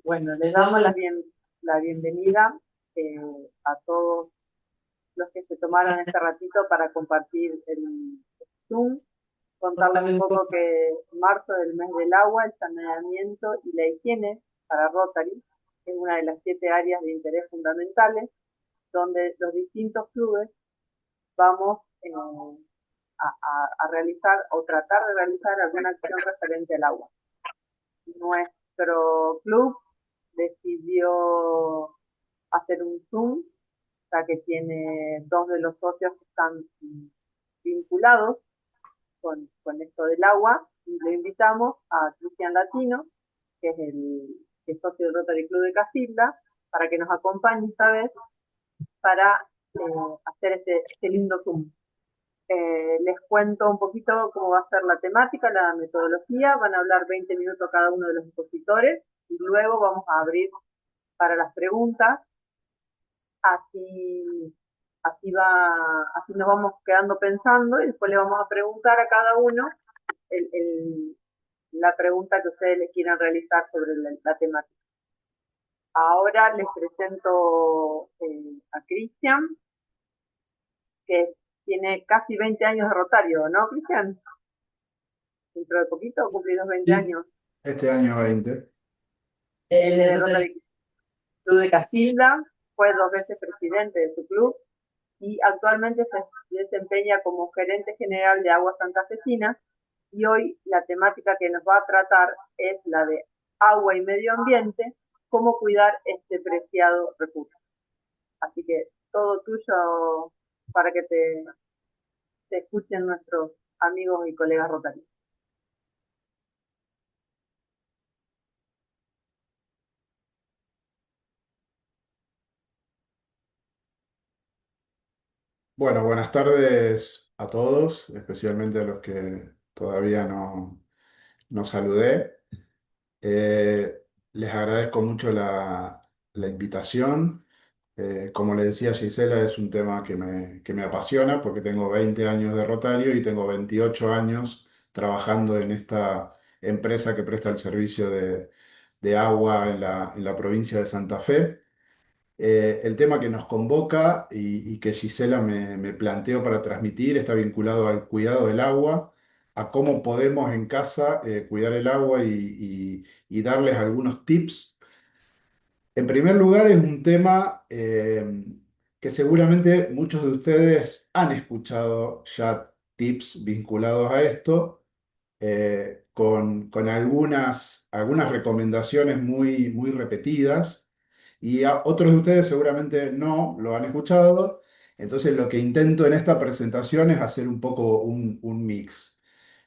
Bueno, les damos la bienvenida eh, a todos los que se tomaron este ratito para compartir el Zoom, contarles un poco que marzo es el mes del agua, el saneamiento y la higiene para Rotary, que es una de las 7 áreas de interés fundamentales, donde los distintos clubes vamos a realizar o tratar de realizar alguna acción referente al agua. Nuestro club decidió hacer un Zoom, ya que tiene dos de los socios que están vinculados con esto del agua, y le invitamos a Cristian Latino, que es socio del Rotary Club de Casilda, para que nos acompañe esta vez para hacer este lindo Zoom. Les cuento un poquito cómo va a ser la temática, la metodología. Van a hablar 20 minutos cada uno de los expositores y luego vamos a abrir para las preguntas. Así, así nos vamos quedando pensando y después le vamos a preguntar a cada uno el, el, la pregunta que ustedes les quieran realizar sobre la temática. Ahora les presento a Cristian, que tiene casi 20 años de Rotario, ¿no, Cristian? Dentro de poquito cumplí los 20 Sí, años. este año 20. De Rotary Club de Casilda, fue 2 veces presidente de su club y actualmente se desempeña como gerente general de Aguas Santafesinas, y hoy la temática que nos va a tratar es la de agua y medio ambiente, cómo cuidar este preciado recurso. Así que todo tuyo para que te escuchen nuestros amigos y colegas rotarios. Bueno, buenas tardes a todos, especialmente a los que todavía no saludé. Les agradezco mucho la invitación. Como le decía Gisela, es un tema que me apasiona porque tengo 20 años de Rotario y tengo 28 años trabajando en esta empresa que presta el servicio de agua en la provincia de Santa Fe. El tema que nos convoca y que Gisela me planteó para transmitir está vinculado al cuidado del agua, a cómo podemos en casa cuidar el agua y darles algunos tips. En primer lugar, es un tema que seguramente muchos de ustedes han escuchado ya tips vinculados a esto, con algunas recomendaciones muy repetidas, y otros de ustedes seguramente no lo han escuchado. Entonces lo que intento en esta presentación es hacer un poco un mix.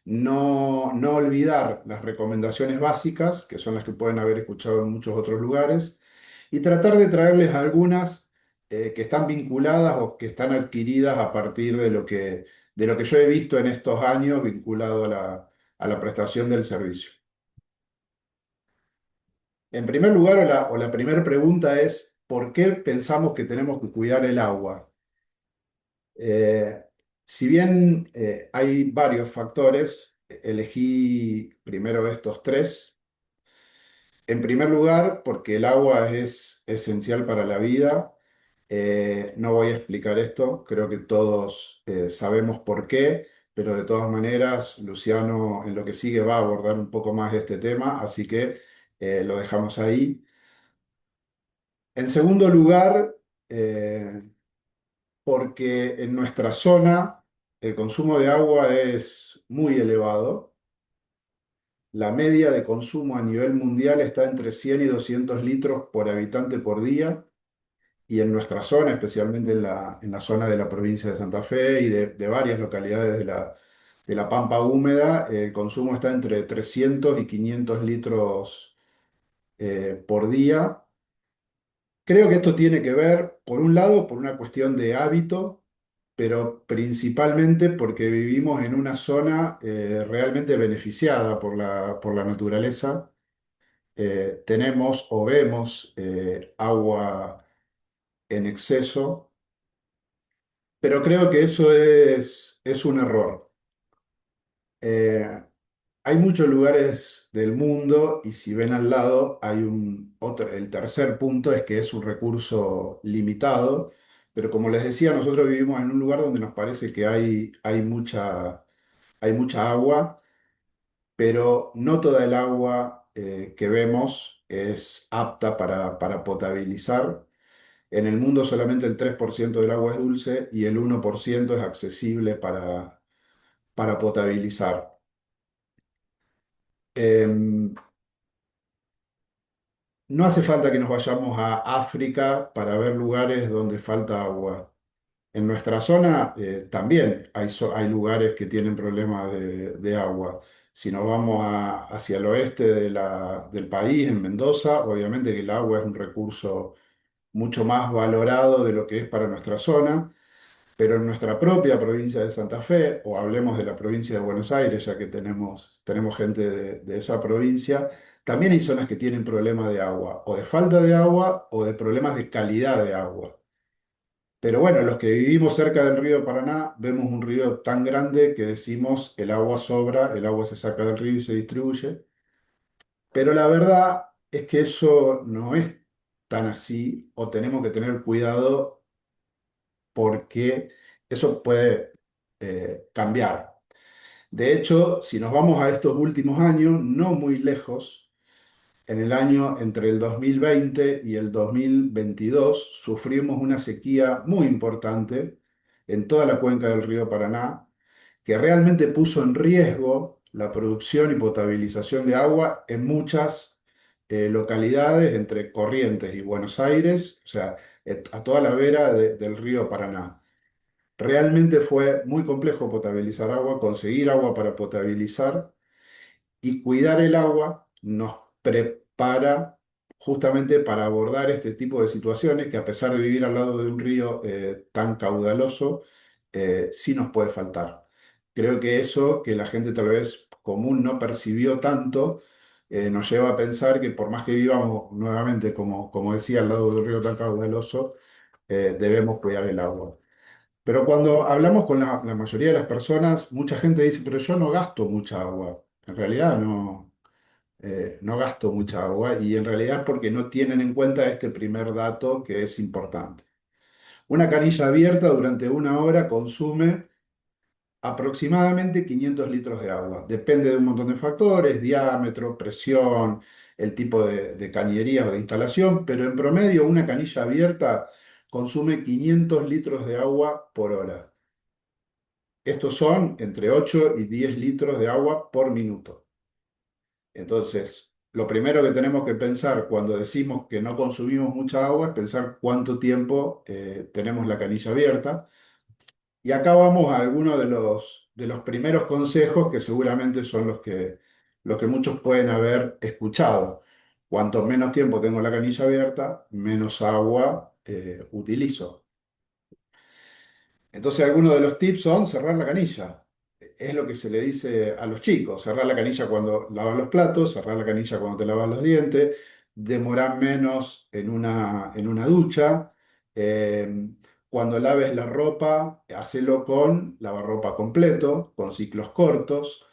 No olvidar las recomendaciones básicas, que son las que pueden haber escuchado en muchos otros lugares, y tratar de traerles algunas que están vinculadas o que están adquiridas a partir de lo que yo he visto en estos años vinculado a la prestación del servicio. En primer lugar, o la primera pregunta es, ¿por qué pensamos que tenemos que cuidar el agua? Eh, si bien hay varios factores, elegí primero estos tres. En primer lugar, porque el agua es esencial para la vida. No voy a explicar esto, creo que todos sabemos por qué, pero de todas maneras, Luciano en lo que sigue va a abordar un poco más de este tema, así que lo dejamos ahí. En segundo lugar, eh, porque en nuestra zona el consumo de agua es muy elevado. La media de consumo a nivel mundial está entre 100 y 200 litros por habitante por día. Y en nuestra zona, especialmente en la zona de la provincia de Santa Fe y de varias localidades de la Pampa húmeda, el consumo está entre 300 y 500 litros por día. Creo que esto tiene que ver, por un lado, por una cuestión de hábito, pero principalmente porque vivimos en una zona realmente beneficiada por la naturaleza. Tenemos o vemos agua en exceso, pero creo que eso es un error. hay muchos lugares del mundo y si ven al lado hay un otro, el tercer punto es que es un recurso limitado, pero como les decía, nosotros vivimos en un lugar donde nos parece que hay mucha agua, pero no toda el agua que vemos es apta para potabilizar. En el mundo solamente el 3% del agua es dulce y el 1% es accesible para potabilizar. Em, No hace falta que nos vayamos a África para ver lugares donde falta agua. En nuestra zona también hay lugares que tienen problemas de agua. Si nos vamos hacia el oeste del país, en Mendoza, obviamente que el agua es un recurso mucho más valorado de lo que es para nuestra zona. Pero en nuestra propia provincia de Santa Fe, o hablemos de la provincia de Buenos Aires, ya que tenemos gente de esa provincia, también hay zonas que tienen problemas de agua, o de falta de agua, o de problemas de calidad de agua. Pero bueno, los que vivimos cerca del río Paraná, vemos un río tan grande que decimos el agua sobra, el agua se saca del río y se distribuye. Pero la verdad es que eso no es tan así, o tenemos que tener cuidado porque eso puede cambiar. De hecho, si nos vamos a estos últimos años, no muy lejos, en el año entre el 2020 y el 2022 sufrimos una sequía muy importante en toda la cuenca del río Paraná, que realmente puso en riesgo la producción y potabilización de agua en muchas localidades entre Corrientes y Buenos Aires, o sea, a toda la vera del río Paraná. Realmente fue muy complejo potabilizar agua, conseguir agua para potabilizar y cuidar el agua nos prepara justamente para abordar este tipo de situaciones que a pesar de vivir al lado de un río tan caudaloso, sí nos puede faltar. Creo que eso que la gente tal vez común no percibió tanto, nos lleva a pensar que por más que vivamos nuevamente, como decía, al lado de un río tan caudaloso, debemos cuidar el agua. Pero cuando hablamos con la mayoría de las personas, mucha gente dice, pero yo no gasto mucha agua. En realidad no gasto mucha agua y en realidad es porque no tienen en cuenta este primer dato que es importante. Una canilla abierta durante una hora consume aproximadamente 500 litros de agua. Depende de un montón de factores, diámetro, presión, el tipo de cañería o de instalación, pero en promedio una canilla abierta consume 500 litros de agua por hora. Estos son entre 8 y 10 litros de agua por minuto. Entonces, lo primero que tenemos que pensar cuando decimos que no consumimos mucha agua es pensar cuánto tiempo tenemos la canilla abierta. Y acá vamos a algunos de los primeros consejos que seguramente son los que muchos pueden haber escuchado. Cuanto menos tiempo tengo la canilla abierta, menos agua utilizo. Entonces, algunos de los tips son cerrar la canilla. Es lo que se le dice a los chicos, cerrar la canilla cuando lavas los platos, cerrar la canilla cuando te lavas los dientes, demorar menos en una ducha. eh, Cuando laves la ropa, hacelo con lavarropa completo, con ciclos cortos.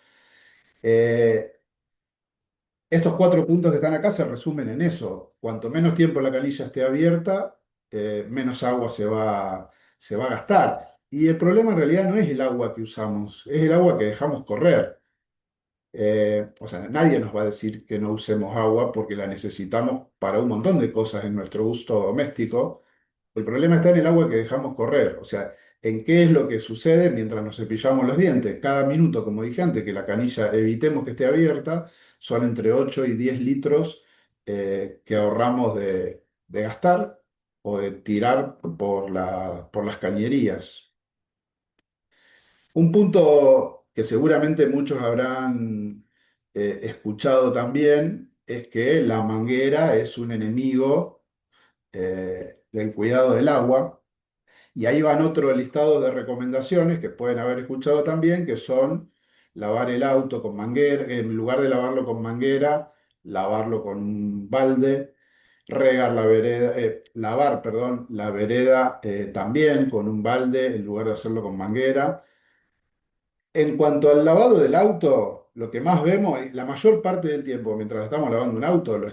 Eh, Estos 4 puntos que están acá se resumen en eso. Cuanto menos tiempo la canilla esté abierta, menos agua se va a gastar. Y el problema en realidad no es el agua que usamos, es el agua que dejamos correr. O sea, nadie nos va a decir que no usemos agua porque la necesitamos para un montón de cosas en nuestro uso doméstico. El problema está en el agua que dejamos correr, o sea, en qué es lo que sucede mientras nos cepillamos los dientes. Cada minuto, como dije antes, que la canilla evitemos que esté abierta, son entre 8 y 10 litros que ahorramos de gastar o de tirar por las cañerías. Un punto que seguramente muchos habrán escuchado también es que la manguera es un enemigo del cuidado del agua. Y ahí van otro listado de recomendaciones que pueden haber escuchado también, que son lavar el auto con manguera, en lugar de lavarlo con manguera, lavarlo con un balde, regar la vereda, lavar, perdón, la vereda también con un balde en lugar de hacerlo con manguera. En cuanto al lavado del auto, lo que más vemos, la mayor parte del tiempo, mientras estamos lavando un auto, no lo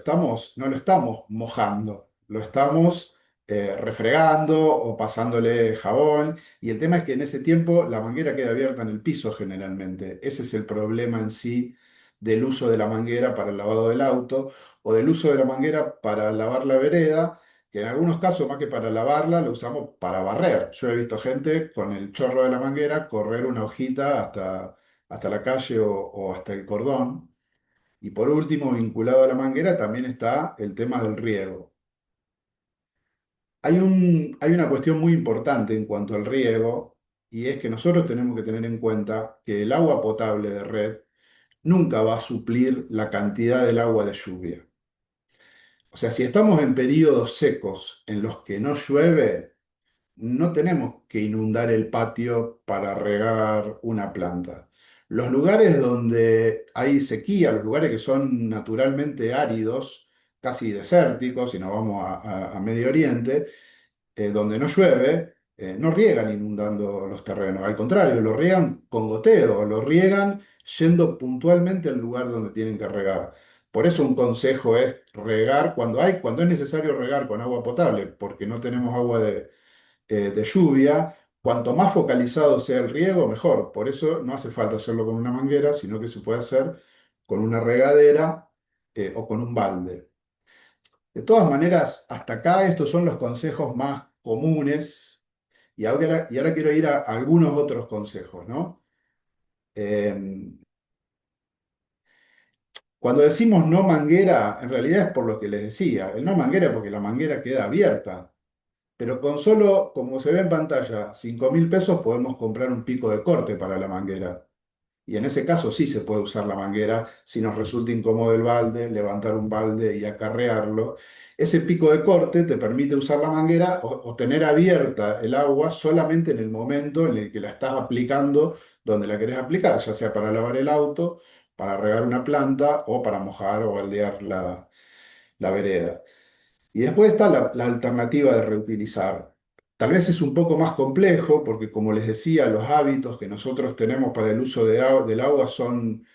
estamos mojando, lo estamos refregando o pasándole jabón. Y el tema es que en ese tiempo la manguera queda abierta en el piso generalmente. Ese es el problema en sí del uso de la manguera para el lavado del auto o del uso de la manguera para lavar la vereda, que en algunos casos, más que para lavarla, lo usamos para barrer. Yo he visto gente con el chorro de la manguera correr una hojita hasta la calle o hasta el cordón. Y por último, vinculado a la manguera, también está el tema del riego. Hay una cuestión muy importante en cuanto al riego, y es que nosotros tenemos que tener en cuenta que el agua potable de red nunca va a suplir la cantidad del agua de lluvia. O sea, si estamos en periodos secos en los que no llueve, no tenemos que inundar el patio para regar una planta. Los lugares donde hay sequía, los lugares que son naturalmente áridos, casi desérticos, si nos vamos a Medio Oriente, donde no llueve, no riegan inundando los terrenos. Al contrario, lo riegan con goteo, lo riegan yendo puntualmente al lugar donde tienen que regar. Por eso un consejo es regar cuando es necesario regar con agua potable, porque no tenemos agua de lluvia. Cuanto más focalizado sea el riego, mejor. Por eso no hace falta hacerlo con una manguera, sino que se puede hacer con una regadera o con un balde. De todas maneras, hasta acá estos son los consejos más comunes y ahora quiero ir a algunos otros consejos, ¿no? Eh, Cuando decimos no manguera, en realidad es por lo que les decía. El no manguera es porque la manguera queda abierta. Pero con solo, como se ve en pantalla, 5.000 pesos podemos comprar un pico de corte para la manguera. Y en ese caso sí se puede usar la manguera si nos resulta incómodo el balde, levantar un balde y acarrearlo. Ese pico de corte te permite usar la manguera o tener abierta el agua solamente en el momento en el que la estás aplicando donde la querés aplicar, ya sea para lavar el auto, para regar una planta o para mojar o baldear la vereda. Y después está la alternativa de reutilizar. Tal vez es un poco más complejo porque, como les decía, los hábitos que nosotros tenemos para el uso del agua son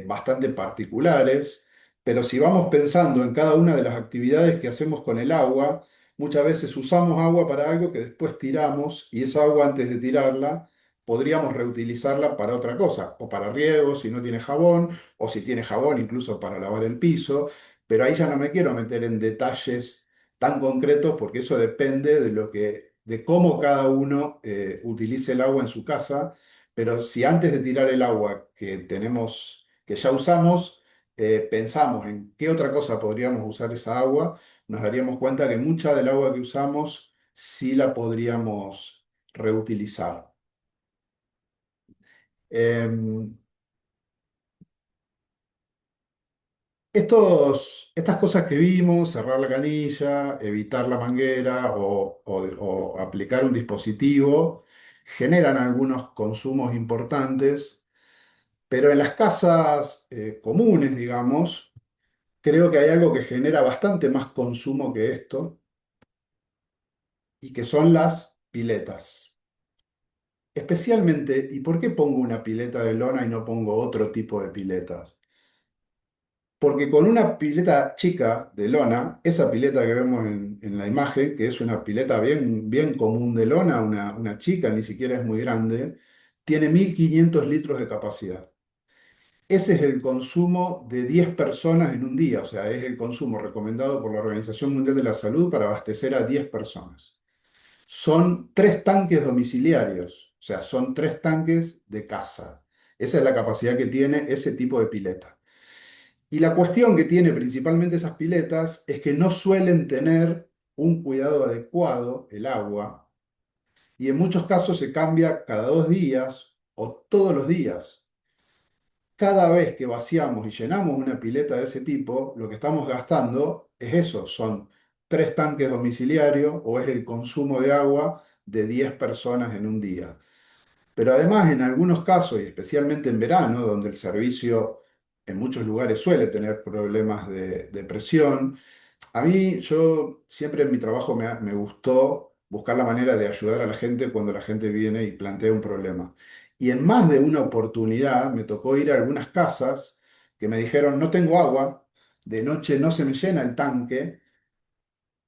bastante particulares, pero si vamos pensando en cada una de las actividades que hacemos con el agua, muchas veces usamos agua para algo que después tiramos y esa agua antes de tirarla podríamos reutilizarla para otra cosa, o para riego si no tiene jabón, o si tiene jabón incluso para lavar el piso, pero ahí ya no me quiero meter en detalles tan concretos porque eso depende de cómo cada uno utilice el agua en su casa. Pero si antes de tirar el agua que ya usamos, pensamos en qué otra cosa podríamos usar esa agua, nos daríamos cuenta que mucha del agua que usamos sí la podríamos reutilizar. Em, estas cosas que vimos, cerrar la canilla, evitar la manguera o aplicar un dispositivo, generan algunos consumos importantes, pero en las casas comunes, digamos, creo que hay algo que genera bastante más consumo que esto y que son las piletas. Especialmente, ¿y por qué pongo una pileta de lona y no pongo otro tipo de piletas? Porque con una pileta chica de lona, esa pileta que vemos en la imagen, que es una pileta bien, bien común de lona, una chica, ni siquiera es muy grande, tiene 1.500 litros de capacidad. Ese es el consumo de 10 personas en un día, o sea, es el consumo recomendado por la Organización Mundial de la Salud para abastecer a 10 personas. Son 3 tanques domiciliarios, o sea, son 3 tanques de casa. Esa es la capacidad que tiene ese tipo de pileta. Y la cuestión que tiene principalmente esas piletas es que no suelen tener un cuidado adecuado el agua y en muchos casos se cambia cada 2 días o todos los días. Cada vez que vaciamos y llenamos una pileta de ese tipo, lo que estamos gastando es eso, son 3 tanques domiciliarios o es el consumo de agua de 10 personas en un día. Pero además, en algunos casos, y especialmente en verano, donde el servicio en muchos lugares suele tener problemas de presión, yo siempre en mi trabajo me gustó buscar la manera de ayudar a la gente cuando la gente viene y plantea un problema. Y en más de una oportunidad me tocó ir a algunas casas que me dijeron, no tengo agua, de noche no se me llena el tanque,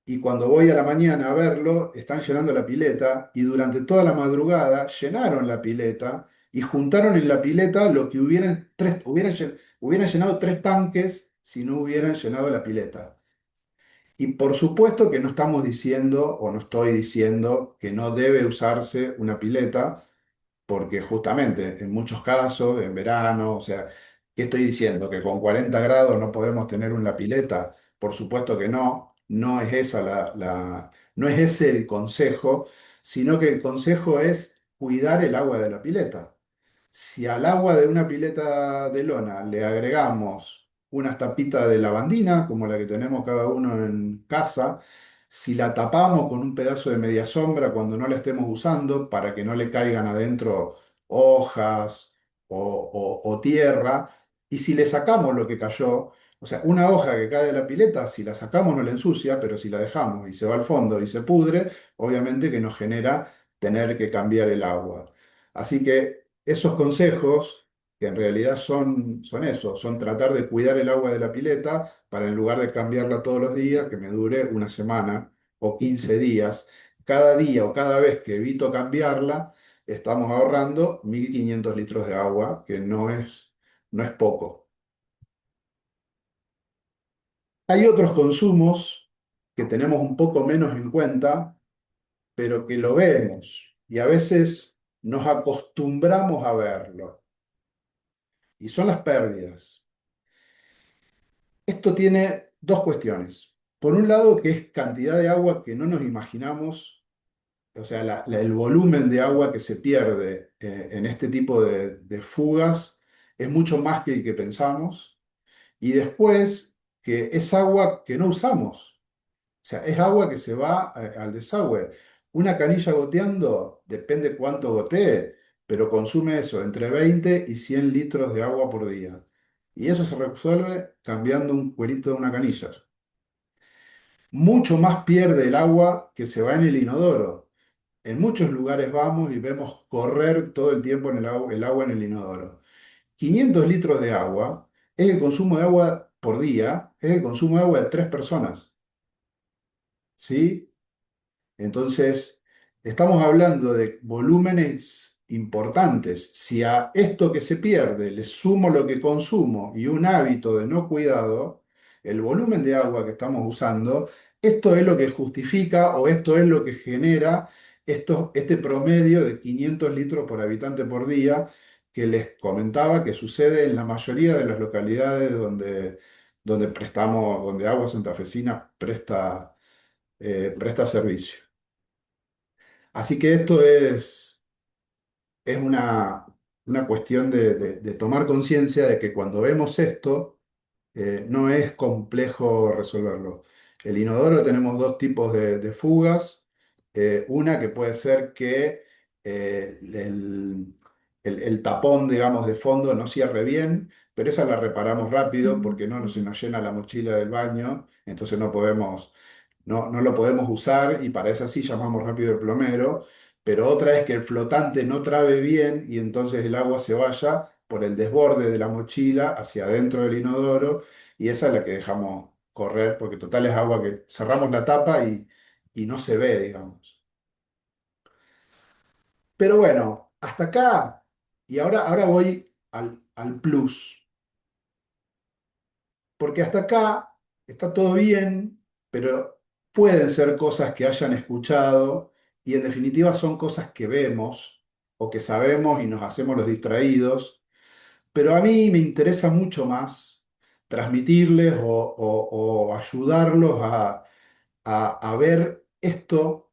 y cuando voy a la mañana a verlo, están llenando la pileta, y durante toda la madrugada llenaron la pileta y juntaron en la pileta lo que hubieran llenado tres tanques si no hubieran llenado la pileta. Y por supuesto que no estamos diciendo, o no estoy diciendo, que no debe usarse una pileta, porque justamente en muchos casos, en verano, o sea, ¿qué estoy diciendo? ¿Que con 40 grados no podemos tener una pileta? Por supuesto que no, no es esa no es ese el consejo, sino que el consejo es cuidar el agua de la pileta. Si al agua de una pileta de lona le agregamos unas tapitas de lavandina, como la que tenemos cada uno en casa, si la tapamos con un pedazo de media sombra cuando no la estemos usando para que no le caigan adentro hojas o tierra, y si le sacamos lo que cayó, o sea, una hoja que cae de la pileta, si la sacamos no la ensucia, pero si la dejamos y se va al fondo y se pudre, obviamente que nos genera tener que cambiar el agua. Así que esos consejos, que en realidad son eso, son tratar de cuidar el agua de la pileta para en lugar de cambiarla todos los días, que me dure una semana o 15 días. Cada día o cada vez que evito cambiarla, estamos ahorrando 1.500 litros de agua, que no es poco. Hay otros consumos que tenemos un poco menos en cuenta, pero que lo vemos y a veces nos acostumbramos a verlo, y son las pérdidas. Esto tiene dos cuestiones. Por un lado, que es cantidad de agua que no nos imaginamos, o sea, el volumen de agua que se pierde en este tipo de fugas es mucho más que el que pensamos. Y después, que es agua que no usamos. O sea, es agua que se va al desagüe. Una canilla goteando, depende cuánto gotee, pero consume eso, entre 20 y 100 litros de agua por día. Y eso se resuelve cambiando un cuerito de una canilla. Mucho más pierde el agua que se va en el inodoro. En muchos lugares vamos y vemos correr todo el tiempo en el agua en el inodoro. 500 litros de agua es el consumo de agua por día, es el consumo de agua de tres personas. ¿Sí? Entonces, estamos hablando de volúmenes importantes. Si a esto que se pierde le sumo lo que consumo y un hábito de no cuidado, el volumen de agua que estamos usando, esto es lo que justifica o esto es lo que genera este promedio de 500 litros por habitante por día que les comentaba que sucede en la mayoría de las localidades donde Agua Santafesina presta servicio. Así que esto es una cuestión de tomar conciencia de que cuando vemos esto, no es complejo resolverlo. El inodoro tenemos dos tipos de fugas. Una que puede ser que el tapón, digamos, de fondo no cierre bien, pero esa la reparamos rápido porque no se nos llena la mochila del baño, entonces no lo podemos usar y para esa sí llamamos rápido el plomero, pero otra es que el flotante no trabe bien y entonces el agua se vaya por el desborde de la mochila hacia adentro del inodoro y esa es la que dejamos correr porque total es agua que cerramos la tapa y no se ve, digamos. Pero bueno, hasta acá y ahora voy al plus. Porque hasta acá está todo bien, pero pueden ser cosas que hayan escuchado y en definitiva son cosas que vemos o que sabemos y nos hacemos los distraídos, pero a mí me interesa mucho más transmitirles o ayudarlos a ver esto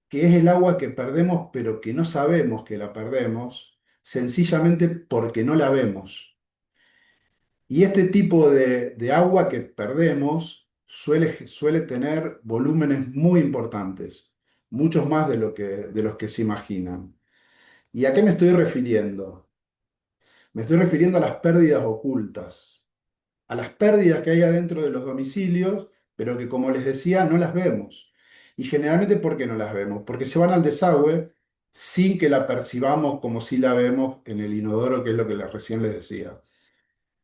que es el agua que perdemos, pero que no sabemos que la perdemos, sencillamente porque no la vemos. Y este tipo de agua que perdemos suele tener volúmenes muy importantes, muchos más de los que se imaginan. ¿Y a qué me estoy refiriendo? Me estoy refiriendo a las pérdidas ocultas, a las pérdidas que hay adentro de los domicilios, pero que como les decía, no las vemos. Y generalmente, ¿por qué no las vemos? Porque se van al desagüe sin que la percibamos como si la vemos en el inodoro, que es lo que recién les decía.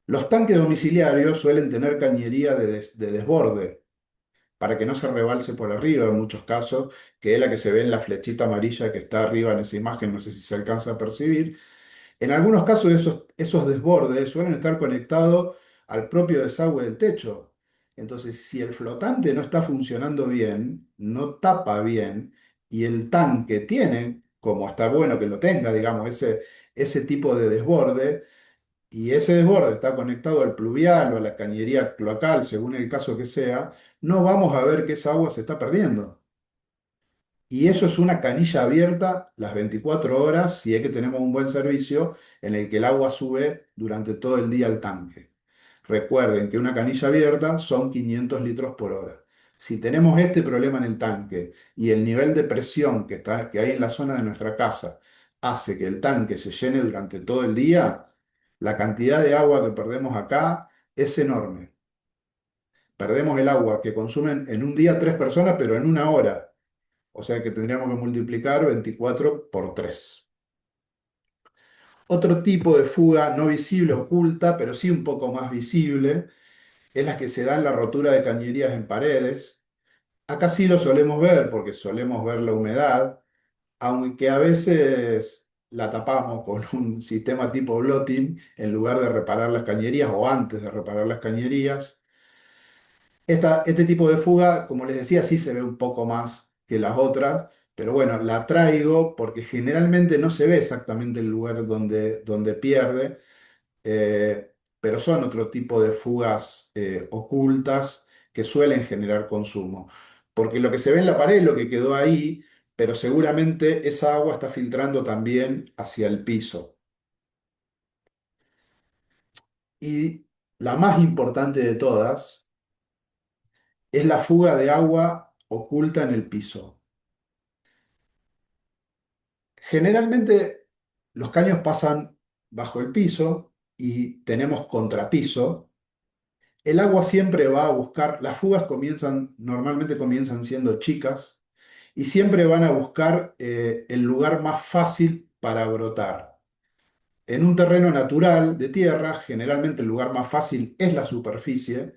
Los tanques domiciliarios suelen tener cañería de desborde para que no se rebalse por arriba en muchos casos, que es la que se ve en la flechita amarilla que está arriba en esa imagen, no sé si se alcanza a percibir. En algunos casos esos desbordes suelen estar conectados al propio desagüe del techo. Entonces, si el flotante no está funcionando bien, no tapa bien, y el tanque tiene, como está bueno que lo tenga, digamos, ese tipo de desborde, y ese desborde está conectado al pluvial o a la cañería cloacal, según el caso que sea, no vamos a ver que esa agua se está perdiendo. Y eso es una canilla abierta las 24 horas si es que tenemos un buen servicio en el que el agua sube durante todo el día al tanque. Recuerden que una canilla abierta son 500 litros por hora. Si tenemos este problema en el tanque y el nivel de presión que hay en la zona de nuestra casa hace que el tanque se llene durante todo el día, la cantidad de agua que perdemos acá es enorme. Perdemos el agua que consumen en un día 3 personas, pero en una hora. O sea que tendríamos que multiplicar 24 por 3. Otro tipo de fuga no visible, oculta, pero sí un poco más visible, es la que se da en la rotura de cañerías en paredes. Acá sí lo solemos ver porque solemos ver la humedad, aunque a veces la tapamos con un sistema tipo blotting en lugar de reparar las cañerías o antes de reparar las cañerías. Este tipo de fuga, como les decía, sí se ve un poco más que las otras, pero bueno, la traigo porque generalmente no se ve exactamente el lugar donde pierde, pero son otro tipo de fugas ocultas que suelen generar consumo. Porque lo que se ve en la pared es lo que quedó ahí, pero seguramente esa agua está filtrando también hacia el piso. Y la más importante de todas es la fuga de agua oculta en el piso. Generalmente los caños pasan bajo el piso y tenemos contrapiso. El agua siempre va a buscar, las fugas normalmente comienzan siendo chicas y siempre van a buscar el lugar más fácil para brotar. En un terreno natural de tierra, generalmente el lugar más fácil es la superficie,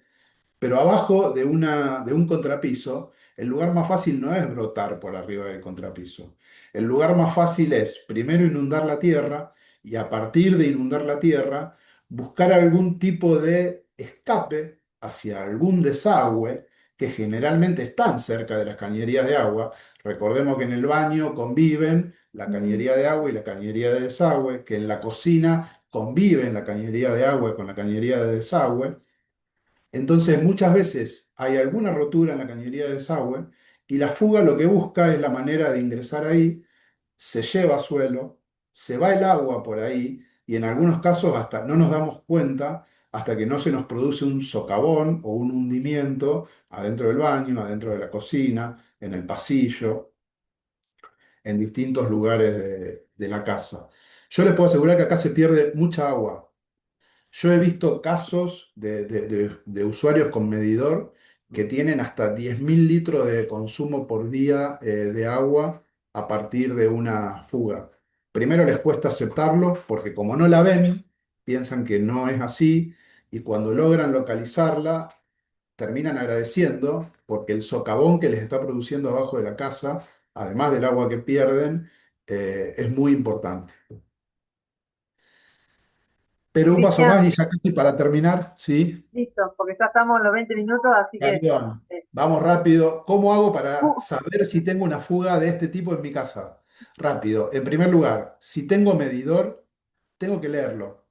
pero abajo de un contrapiso, el lugar más fácil no es brotar por arriba del contrapiso. El lugar más fácil es primero inundar la tierra y a partir de inundar la tierra, buscar algún tipo de escape hacia algún desagüe que generalmente están cerca de las cañerías de agua. Recordemos que en el baño conviven la cañería de agua y la cañería de desagüe, que en la cocina conviven la cañería de agua con la cañería de desagüe. Entonces, muchas veces hay alguna rotura en la cañería de desagüe y la fuga lo que busca es la manera de ingresar ahí, se lleva a suelo, se va el agua por ahí y en algunos casos hasta no nos damos cuenta hasta que no se nos produce un socavón o un hundimiento adentro del baño, adentro de la cocina, en el pasillo, en distintos lugares de la casa. Yo les puedo asegurar que acá se pierde mucha agua. Yo he visto casos de usuarios con medidor que tienen hasta 10.000 litros de consumo por día de agua a partir de una fuga. Primero les cuesta aceptarlo porque como no la ven, piensan que no es así y cuando logran localizarla, terminan agradeciendo porque el socavón que les está produciendo abajo de la casa, además del agua que pierden, es muy importante. Pero un paso más Cristian, y ya casi para terminar, ¿sí? listo, porque ya estamos en los 20 minutos, así que Perdón, eh, vamos rápido. ¿Cómo hago para uh, saber si tengo una fuga de este tipo en mi casa? Rápido. En primer lugar, si tengo medidor, tengo que leerlo.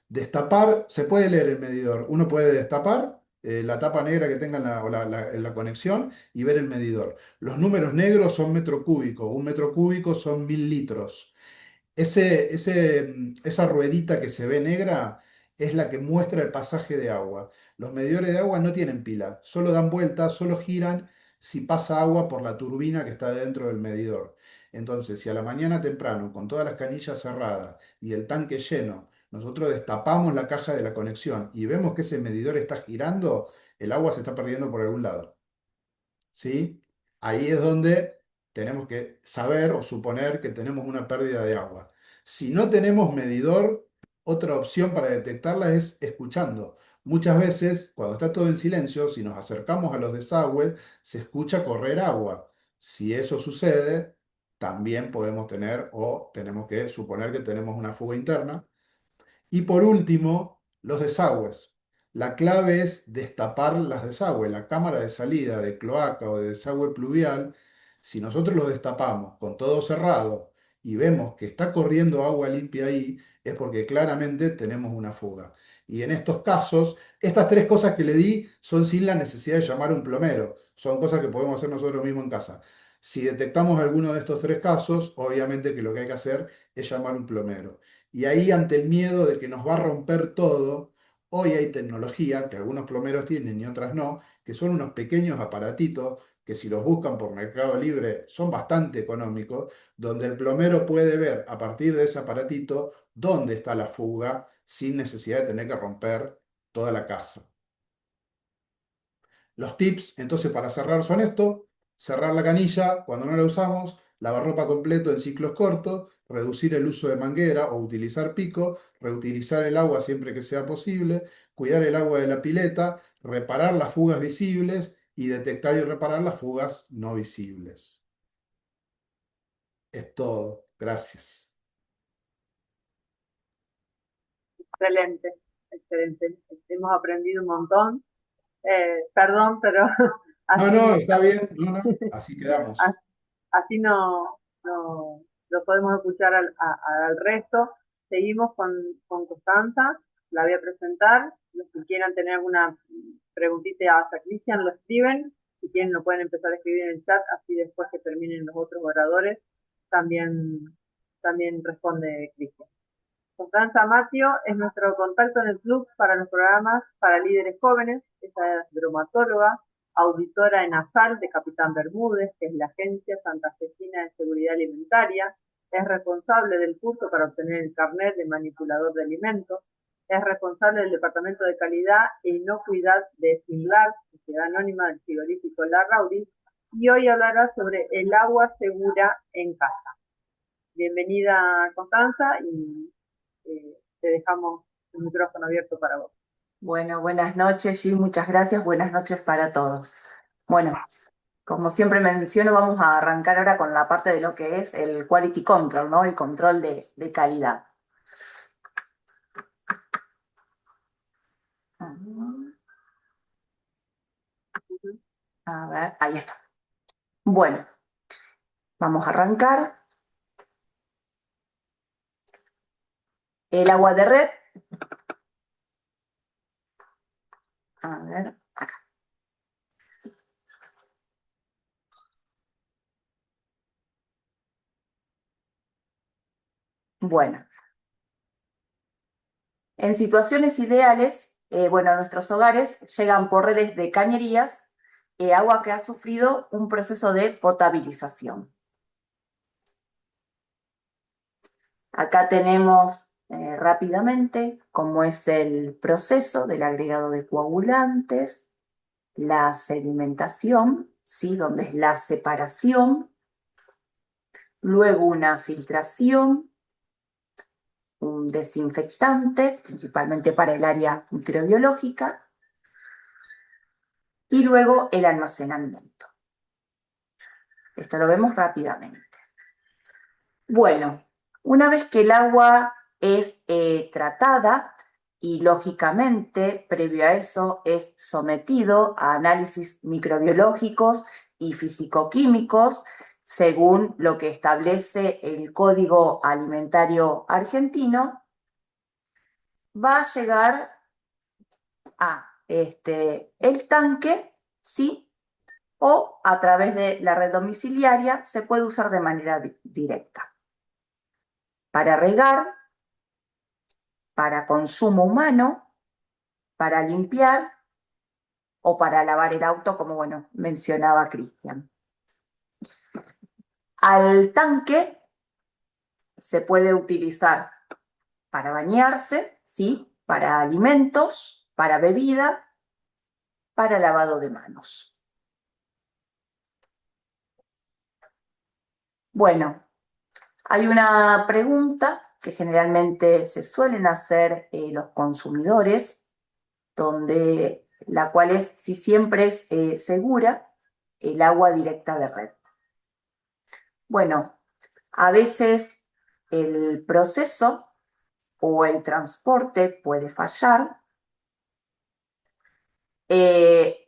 Destapar, se puede leer el medidor. Uno puede destapar la tapa negra que tenga en la conexión y ver el medidor. Los números negros son metro cúbico. Un metro cúbico son 1.000 litros. Esa ruedita que se ve negra es la que muestra el pasaje de agua. Los medidores de agua no tienen pila, solo dan vueltas, solo giran si pasa agua por la turbina que está dentro del medidor. Entonces, si a la mañana temprano, con todas las canillas cerradas y el tanque lleno, nosotros destapamos la caja de la conexión y vemos que ese medidor está girando, el agua se está perdiendo por algún lado. ¿Sí? Ahí es donde tenemos que saber o suponer que tenemos una pérdida de agua. Si no tenemos medidor, otra opción para detectarla es escuchando. Muchas veces, cuando está todo en silencio, si nos acercamos a los desagües, se escucha correr agua. Si eso sucede, también podemos tener o tenemos que suponer que tenemos una fuga interna. Y por último, los desagües. La clave es destapar las desagües. La cámara de salida de cloaca o de desagüe pluvial, si nosotros lo destapamos con todo cerrado y vemos que está corriendo agua limpia ahí, es porque claramente tenemos una fuga. Y en estos casos, estas tres cosas que le di son sin la necesidad de llamar a un plomero. Son cosas que podemos hacer nosotros mismos en casa. Si detectamos alguno de estos tres casos, obviamente que lo que hay que hacer es llamar a un plomero. Y ahí, ante el miedo de que nos va a romper todo, hoy hay tecnología que algunos plomeros tienen y otras no, que son unos pequeños aparatitos que, si los buscan por Mercado Libre, son bastante económicos, donde el plomero puede ver a partir de ese aparatito dónde está la fuga sin necesidad de tener que romper toda la casa. Los tips, entonces, para cerrar son esto: cerrar la canilla cuando no la usamos, lavarropa completo en ciclos cortos, reducir el uso de manguera o utilizar pico, reutilizar el agua siempre que sea posible, cuidar el agua de la pileta, reparar las fugas visibles y detectar y reparar las fugas no visibles. Es todo. Gracias. Excelente, excelente. Hemos aprendido un montón. Perdón, pero No, no, así, está bien. No, no. Así quedamos. así no lo podemos escuchar al resto. Seguimos con Constanza, la voy a presentar. Los que quieran tener alguna preguntita hacia Cristian lo escriben. Si quieren lo pueden empezar a escribir en el chat, así después que terminen los otros oradores, también, también responde Cristian. Constanza Matio es nuestro contacto en el club para los programas para líderes jóvenes. Ella es bromatóloga, auditora en ASAL de Capitán Bermúdez, que es la Agencia Santafesina de Seguridad Alimentaria. Es responsable del curso para obtener el carnet de manipulador de alimentos. Es responsable del Departamento de Calidad e Inocuidad de SIMLAR, Sociedad Anónima del Frigorífico Larrauri, y hoy hablará sobre el agua segura en casa. Bienvenida, Constanza, y te dejamos el micrófono abierto para vos. Bueno, buenas noches, Gil, muchas gracias. Buenas noches para todos. Bueno, como siempre menciono, vamos a arrancar ahora con la parte de lo que es el quality control, ¿no? El control de calidad. A ver, ahí está. Bueno, vamos a arrancar. El agua de red. A ver, acá. Bueno, en situaciones ideales, bueno, nuestros hogares llegan por redes de cañerías, agua que ha sufrido un proceso de potabilización. Acá tenemos rápidamente cómo es el proceso del agregado de coagulantes, la sedimentación, ¿sí? Donde es la separación, luego una filtración, un desinfectante, principalmente para el área microbiológica, y luego el almacenamiento. Esto lo vemos rápidamente. Bueno, una vez que el agua es tratada y lógicamente previo a eso es sometido a análisis microbiológicos y fisicoquímicos según lo que establece el Código Alimentario Argentino, va a llegar a el tanque, ¿sí? O a través de la red domiciliaria se puede usar de manera directa. Para regar, para consumo humano, para limpiar o para lavar el auto, como bueno, mencionaba Cristian. Al tanque se puede utilizar para bañarse, ¿sí? Para alimentos, para bebida, para lavado de manos. Bueno, hay una pregunta que generalmente se suelen hacer los consumidores, la cual es si siempre es segura el agua directa de red. Bueno, a veces el proceso o el transporte puede fallar.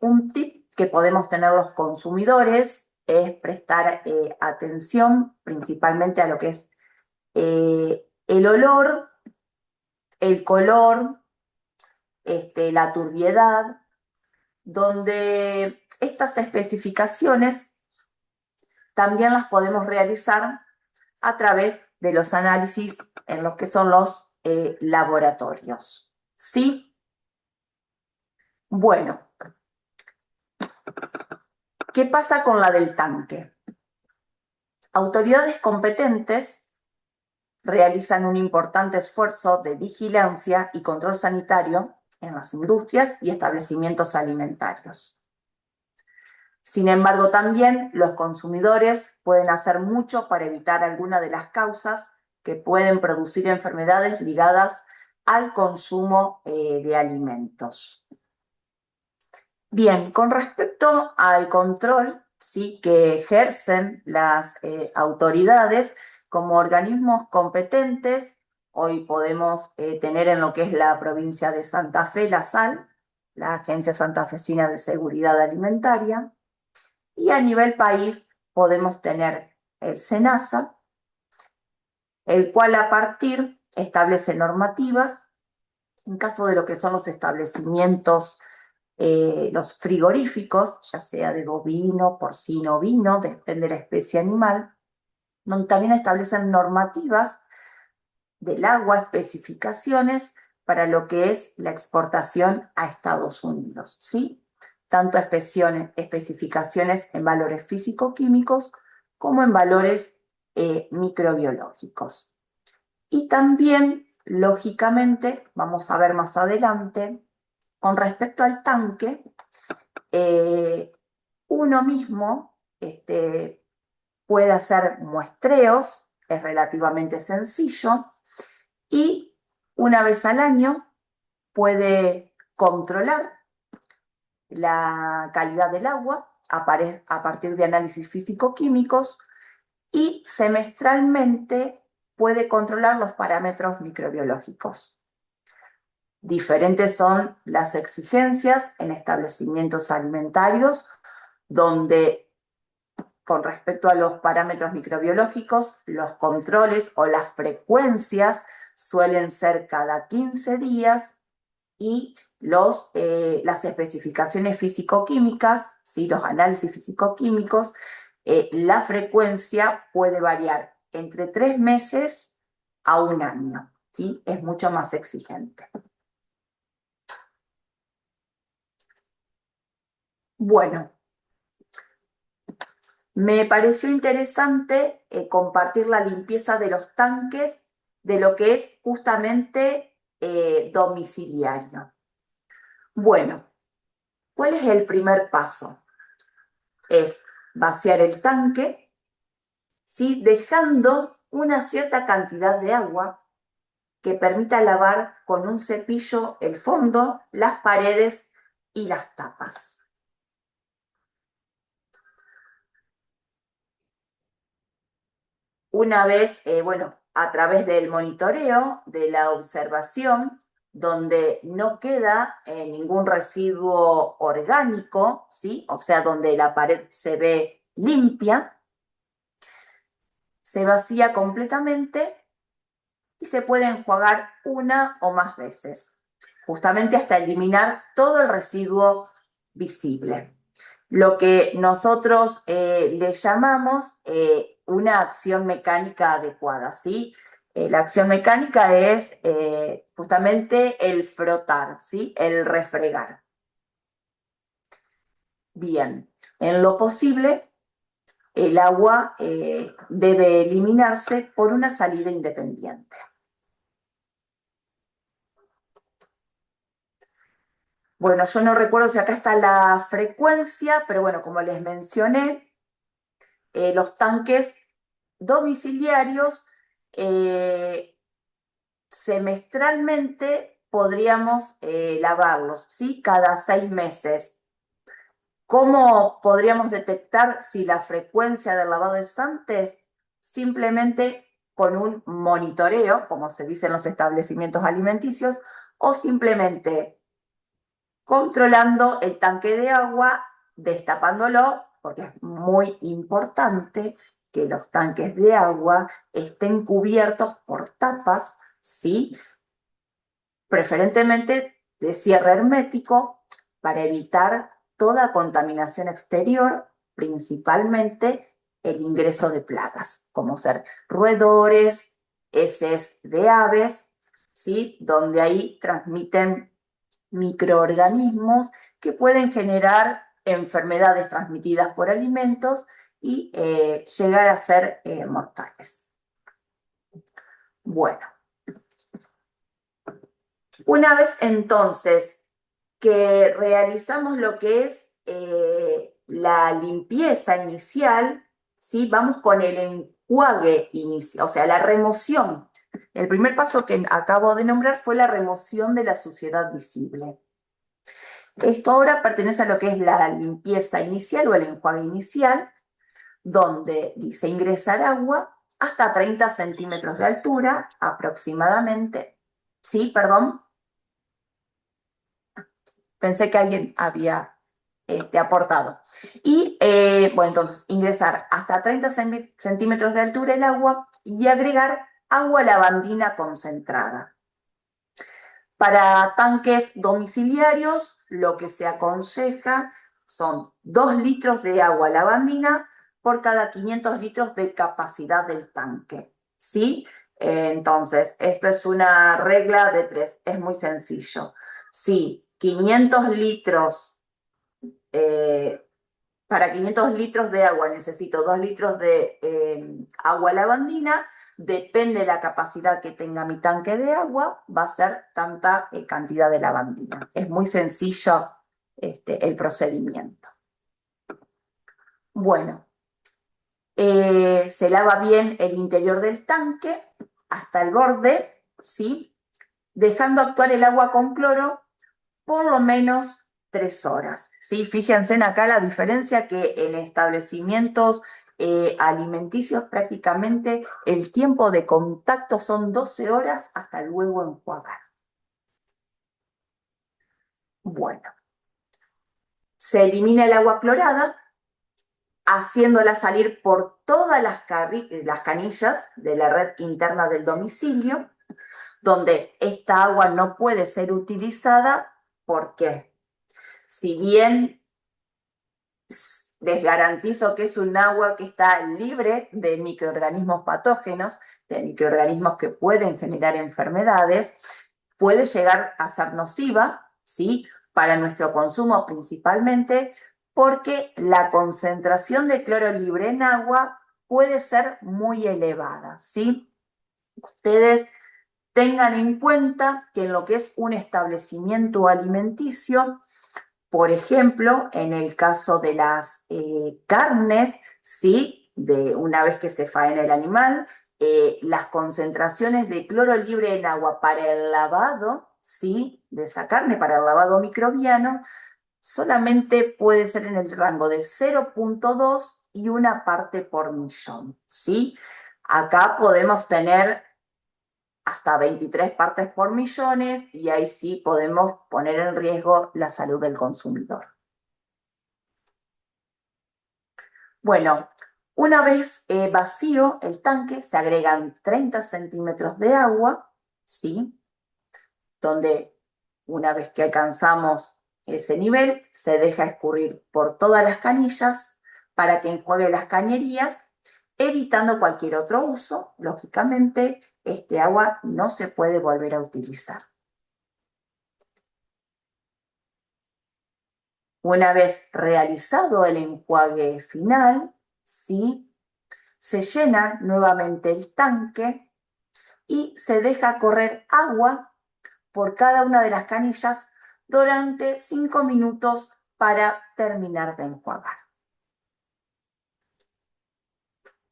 Un tip que podemos tener los consumidores es prestar atención principalmente a lo que es el olor, el color, la turbiedad, donde estas especificaciones también las podemos realizar a través de los análisis en los que son los laboratorios. ¿Sí? Bueno, ¿qué pasa con la del tanque? Autoridades competentes realizan un importante esfuerzo de vigilancia y control sanitario en las industrias y establecimientos alimentarios. Sin embargo, también los consumidores pueden hacer mucho para evitar alguna de las causas que pueden producir enfermedades ligadas al consumo de alimentos. Bien, con respecto al control, ¿sí?, que ejercen las autoridades como organismos competentes, hoy podemos tener en lo que es la provincia de Santa Fe la SAL, la Agencia Santafesina de Seguridad Alimentaria, y a nivel país podemos tener el SENASA, el cual a partir establece normativas en caso de lo que son los establecimientos, los frigoríficos, ya sea de bovino, porcino, ovino, depende de la especie animal, donde también establecen normativas del agua, especificaciones para lo que es la exportación a Estados Unidos, ¿sí? Tanto especificaciones en valores físico-químicos como en valores microbiológicos. Y también, lógicamente, vamos a ver más adelante, con respecto al tanque, uno mismo puede hacer muestreos, es relativamente sencillo, y una vez al año puede controlar la calidad del agua a partir de análisis físico-químicos y semestralmente puede controlar los parámetros microbiológicos. Diferentes son las exigencias en establecimientos alimentarios, donde con respecto a los parámetros microbiológicos, los controles o las frecuencias suelen ser cada 15 días y las especificaciones físico-químicas, ¿sí?, los análisis físico-químicos, la frecuencia puede variar entre 3 meses a 1 año, ¿sí? Es mucho más exigente. Bueno, me pareció interesante compartir la limpieza de los tanques de lo que es justamente domiciliario. Bueno, ¿cuál es el primer paso? Es vaciar el tanque, ¿sí?, dejando una cierta cantidad de agua que permita lavar con un cepillo el fondo, las paredes y las tapas. Una vez, bueno, a través del monitoreo, de la observación, donde no queda ningún residuo orgánico, ¿sí?, o sea, donde la pared se ve limpia, se vacía completamente y se puede enjuagar una o más veces, justamente hasta eliminar todo el residuo visible. Lo que nosotros le llamamos una acción mecánica adecuada, ¿sí? La acción mecánica es justamente el frotar, ¿sí?, el refregar. Bien, en lo posible, el agua debe eliminarse por una salida independiente. Bueno, yo no recuerdo si acá está la frecuencia, pero bueno, como les mencioné, los tanques domiciliarios, semestralmente podríamos lavarlos, ¿sí? Cada 6 meses. ¿Cómo podríamos detectar si la frecuencia del lavado es antes? Simplemente con un monitoreo, como se dice en los establecimientos alimenticios, o simplemente controlando el tanque de agua, destapándolo, porque es muy importante que los tanques de agua estén cubiertos por tapas, ¿sí? Preferentemente de cierre hermético para evitar toda contaminación exterior, principalmente el ingreso de plagas, como ser roedores, heces de aves, ¿sí? Donde ahí transmiten microorganismos que pueden generar enfermedades transmitidas por alimentos y llegar a ser mortales. Bueno, una vez entonces que realizamos lo que es la limpieza inicial, ¿sí? Vamos con el enjuague inicial, o sea, la remoción. El primer paso que acabo de nombrar fue la remoción de la suciedad visible. Esto ahora pertenece a lo que es la limpieza inicial o el enjuague inicial, donde dice ingresar agua hasta 30 centímetros de altura aproximadamente. Sí, perdón. Pensé que alguien había aportado. Y bueno, entonces ingresar hasta 30 centímetros de altura el agua y agregar agua lavandina concentrada. Para tanques domiciliarios, lo que se aconseja son 2 litros de agua lavandina por cada 500 litros de capacidad del tanque, ¿sí? Entonces, esto es una regla de 3, es muy sencillo. Si 500 litros, para 500 litros de agua necesito 2 litros de agua lavandina, depende de la capacidad que tenga mi tanque de agua, va a ser tanta cantidad de lavandina. Es muy sencillo el procedimiento. Bueno, se lava bien el interior del tanque hasta el borde, ¿sí? Dejando actuar el agua con cloro por lo menos 3 horas, ¿sí? Fíjense en acá la diferencia que en establecimientos alimenticios prácticamente el tiempo de contacto son 12 horas hasta luego enjuagar. Bueno, se elimina el agua clorada, haciéndola salir por todas las canillas de la red interna del domicilio, donde esta agua no puede ser utilizada porque si bien les garantizo que es un agua que está libre de microorganismos patógenos, de microorganismos que pueden generar enfermedades, puede llegar a ser nociva, ¿sí? Para nuestro consumo principalmente, porque la concentración de cloro libre en agua puede ser muy elevada, ¿sí? Ustedes tengan en cuenta que en lo que es un establecimiento alimenticio, por ejemplo, en el caso de las carnes, ¿sí? De una vez que se faena el animal, las concentraciones de cloro libre en agua para el lavado, ¿sí? De esa carne, para el lavado microbiano, solamente puede ser en el rango de 0,2 y 1 parte por millón, ¿sí? Acá podemos tener hasta 23 partes por millones y ahí sí podemos poner en riesgo la salud del consumidor. Bueno, una vez vacío el tanque, se agregan 30 centímetros de agua, ¿sí? Donde una vez que alcanzamos ese nivel, se deja escurrir por todas las canillas para que enjuague las cañerías, evitando cualquier otro uso. Lógicamente, este agua no se puede volver a utilizar. Una vez realizado el enjuague final, ¿sí? Se llena nuevamente el tanque y se deja correr agua por cada una de las canillas durante 5 minutos para terminar de enjuagar.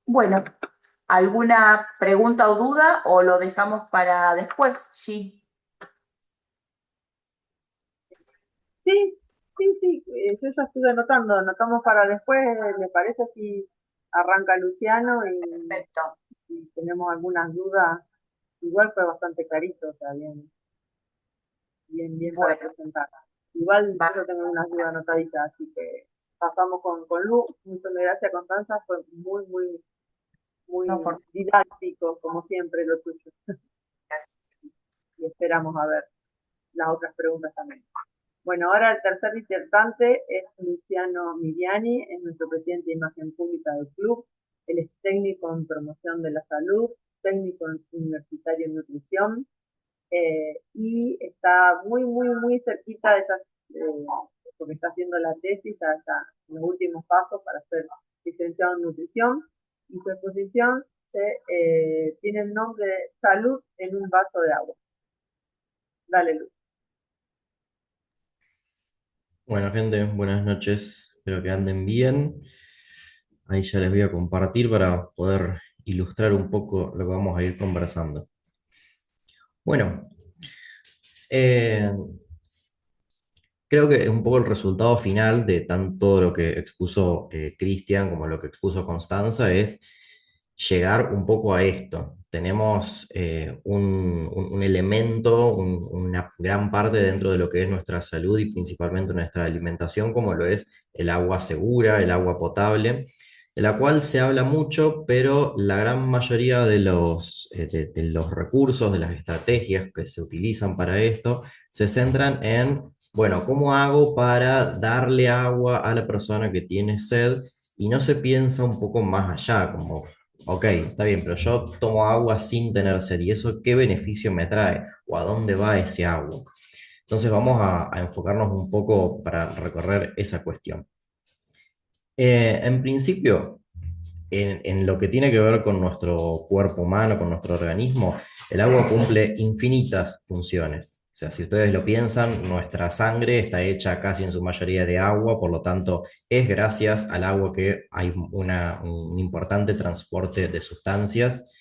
Bueno, ¿Alguna pregunta o duda o lo dejamos para después? Sí. Sí, sí, yo ya estuve anotamos para después, ¿le parece si arranca Luciano Perfecto. y tenemos algunas dudas? Igual fue bastante clarito, o sea, bien para Bueno, presentar. Igual va. yo tengo unas dudas anotaditas, así que pasamos con Lu. Muchas gracias, Constanza, fue No, por muy didáctico, como siempre, lo tuyo. favor. Y esperamos a ver las otras preguntas también. Bueno, ahora el tercer disertante es Luciano Migliani, es nuestro presidente de imagen pública del club. Él es técnico en promoción de la salud, técnico universitario en nutrición, y está muy cerquita de porque está haciendo la tesis, ya está en los últimos pasos para ser licenciado en nutrición, y su exposición tiene el nombre de Salud en un vaso de agua. Dale, Luz. Bueno, gente, buenas noches. Espero que anden bien. Ahí ya les voy a compartir para poder ilustrar un poco lo que vamos a ir conversando. Bueno, eh, creo que es un poco el resultado final de tanto lo que expuso Cristian como lo que expuso Constanza es llegar un poco a esto. Tenemos un elemento, una gran parte dentro de lo que es nuestra salud y principalmente nuestra alimentación, como lo es el agua segura, el agua potable, de la cual se habla mucho, pero la gran mayoría de los recursos, de las estrategias que se utilizan para esto, se centran en, bueno, ¿cómo hago para darle agua a la persona que tiene sed? Y no se piensa un poco más allá, como, ok, está bien, pero yo tomo agua sin tener sed, ¿y eso qué beneficio me trae? ¿O a dónde va ese agua? Entonces vamos a enfocarnos un poco para recorrer esa cuestión. En principio, en lo que tiene que ver con nuestro cuerpo humano, con nuestro organismo, el agua cumple infinitas funciones. O sea, si ustedes lo piensan, nuestra sangre está hecha casi en su mayoría de agua, por lo tanto, es gracias al agua que hay un importante transporte de sustancias.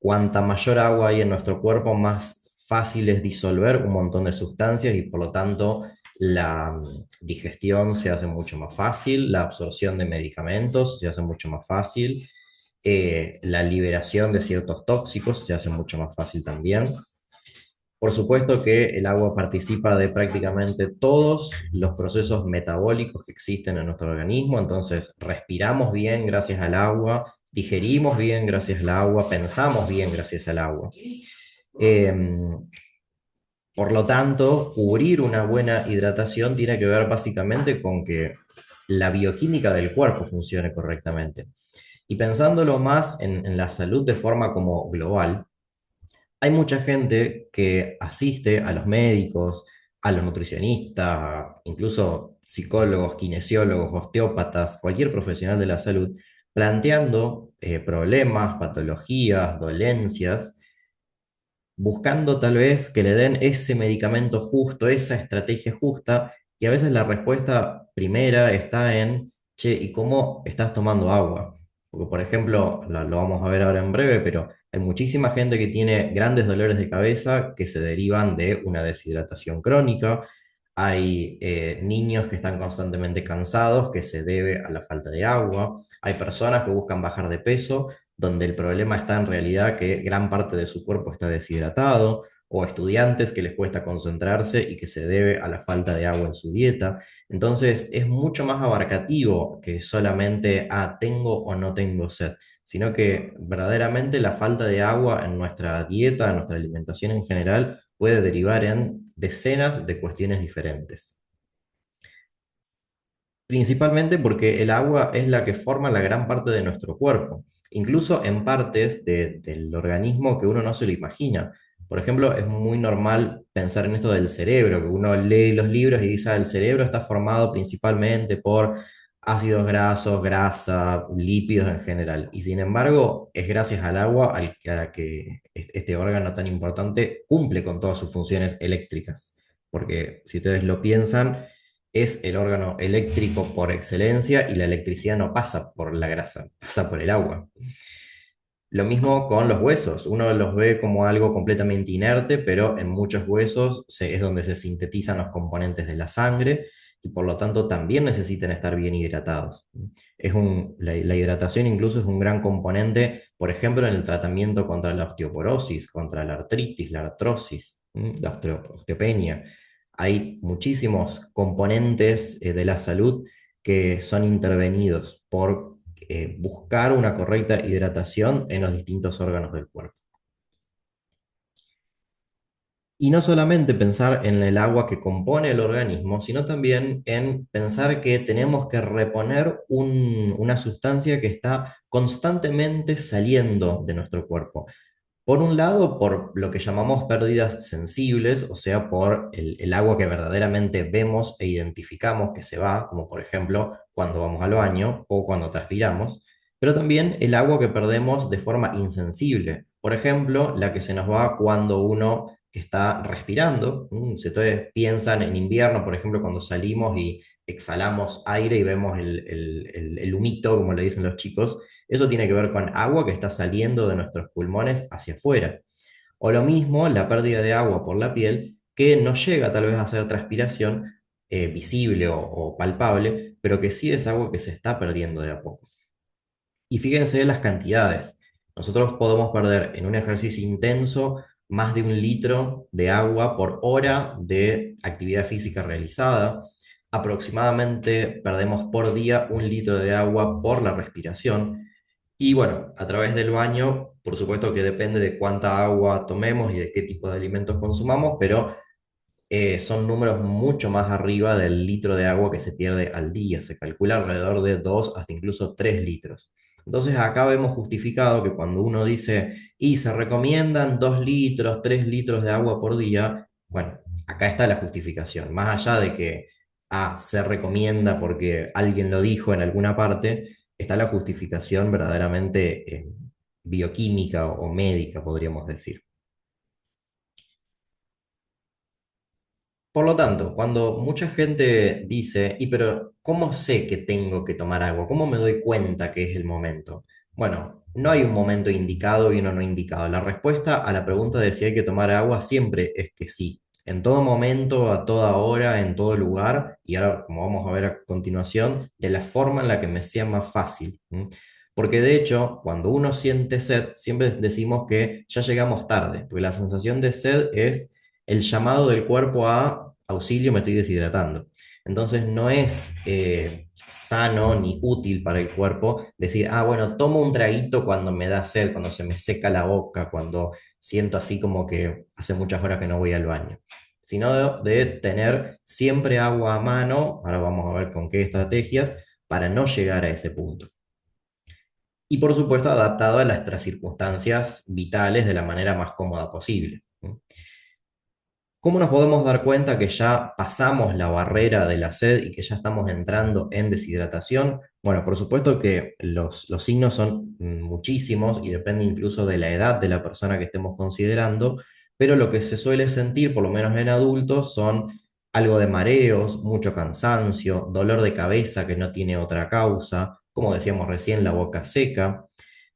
Cuanta mayor agua hay en nuestro cuerpo, más fácil es disolver un montón de sustancias y por lo tanto la digestión se hace mucho más fácil, la absorción de medicamentos se hace mucho más fácil, la liberación de ciertos tóxicos se hace mucho más fácil también. Por supuesto que el agua participa de prácticamente todos los procesos metabólicos que existen en nuestro organismo, entonces respiramos bien gracias al agua, digerimos bien gracias al agua, pensamos bien gracias al agua. Por lo tanto, cubrir una buena hidratación tiene que ver básicamente con que la bioquímica del cuerpo funcione correctamente. Y pensándolo más en la salud de forma como global, hay mucha gente que asiste a los médicos, a los nutricionistas, incluso psicólogos, kinesiólogos, osteópatas, cualquier profesional de la salud, planteando problemas, patologías, dolencias, buscando tal vez que le den ese medicamento justo, esa estrategia justa, y a veces la respuesta primera está en, che, ¿y cómo estás tomando agua? Porque, por ejemplo, lo vamos a ver ahora en breve, pero hay muchísima gente que tiene grandes dolores de cabeza que se derivan de una deshidratación crónica. Hay niños que están constantemente cansados que se debe a la falta de agua. Hay personas que buscan bajar de peso donde el problema está en realidad que gran parte de su cuerpo está deshidratado, o estudiantes que les cuesta concentrarse y que se debe a la falta de agua en su dieta. Entonces es mucho más abarcativo que solamente, tengo o no tengo sed, sino que verdaderamente la falta de agua en nuestra dieta, en nuestra alimentación en general, puede derivar en decenas de cuestiones diferentes. Principalmente porque el agua es la que forma la gran parte de nuestro cuerpo, incluso en partes del organismo que uno no se lo imagina. Por ejemplo, es muy normal pensar en esto del cerebro, que uno lee los libros y dice, el cerebro está formado principalmente por ácidos grasos, grasa, lípidos en general. Y sin embargo, es gracias al agua a la que este órgano tan importante cumple con todas sus funciones eléctricas. Porque si ustedes lo piensan, es el órgano eléctrico por excelencia y la electricidad no pasa por la grasa, pasa por el agua. Lo mismo con los huesos. Uno los ve como algo completamente inerte, pero en muchos huesos es donde se sintetizan los componentes de la sangre y por lo tanto también necesitan estar bien hidratados. La hidratación incluso es un gran componente, por ejemplo, en el tratamiento contra la osteoporosis, contra la artritis, la artrosis, la osteopenia. Hay muchísimos componentes de la salud que son intervenidos por buscar una correcta hidratación en los distintos órganos del cuerpo. Y no solamente pensar en el agua que compone el organismo, sino también en pensar que tenemos que reponer una sustancia que está constantemente saliendo de nuestro cuerpo. Por un lado, por lo que llamamos pérdidas sensibles, o sea, por el agua que verdaderamente vemos e identificamos que se va, como por ejemplo cuando vamos al baño o cuando transpiramos, pero también el agua que perdemos de forma insensible. Por ejemplo, la que se nos va cuando uno está respirando. Si ustedes piensan en invierno, por ejemplo, cuando salimos y exhalamos aire y vemos el humito, como le dicen los chicos, eso tiene que ver con agua que está saliendo de nuestros pulmones hacia afuera. O lo mismo, la pérdida de agua por la piel, que no llega tal vez a ser transpiración visible o palpable, pero que sí es agua que se está perdiendo de a poco. Y fíjense las cantidades. Nosotros podemos perder en un ejercicio intenso más de 1 litro de agua por hora de actividad física realizada. Aproximadamente perdemos por día 1 litro de agua por la respiración. Y bueno, a través del baño, por supuesto que depende de cuánta agua tomemos y de qué tipo de alimentos consumamos, pero son números mucho más arriba del litro de agua que se pierde al día. Se calcula alrededor de 2 hasta incluso 3 litros. Entonces acá vemos justificado que cuando uno dice, y se recomiendan 2 litros, 3 litros de agua por día, bueno, acá está la justificación. Más allá de que se recomienda porque alguien lo dijo en alguna parte, está la justificación verdaderamente bioquímica o médica, podríamos decir. Por lo tanto, cuando mucha gente dice, y pero ¿cómo sé que tengo que tomar agua? ¿Cómo me doy cuenta que es el momento? Bueno, no hay un momento indicado y uno no indicado. La respuesta a la pregunta de si hay que tomar agua siempre es que sí. En todo momento, a toda hora, en todo lugar, y ahora, como vamos a ver a continuación, de la forma en la que me sea más fácil. Porque de hecho, cuando uno siente sed, siempre decimos que ya llegamos tarde, porque la sensación de sed es el llamado del cuerpo a auxilio, me estoy deshidratando. Entonces no es sano ni útil para el cuerpo decir, bueno, tomo un traguito cuando me da sed, cuando se me seca la boca, cuando siento así como que hace muchas horas que no voy al baño, sino de tener siempre agua a mano. Ahora vamos a ver con qué estrategias para no llegar a ese punto. Y por supuesto adaptado a nuestras circunstancias vitales de la manera más cómoda posible. ¿Cómo nos podemos dar cuenta que ya pasamos la barrera de la sed y que ya estamos entrando en deshidratación? Bueno, por supuesto que los signos son muchísimos y depende incluso de la edad de la persona que estemos considerando, pero lo que se suele sentir, por lo menos en adultos, son algo de mareos, mucho cansancio, dolor de cabeza que no tiene otra causa, como decíamos recién, la boca seca.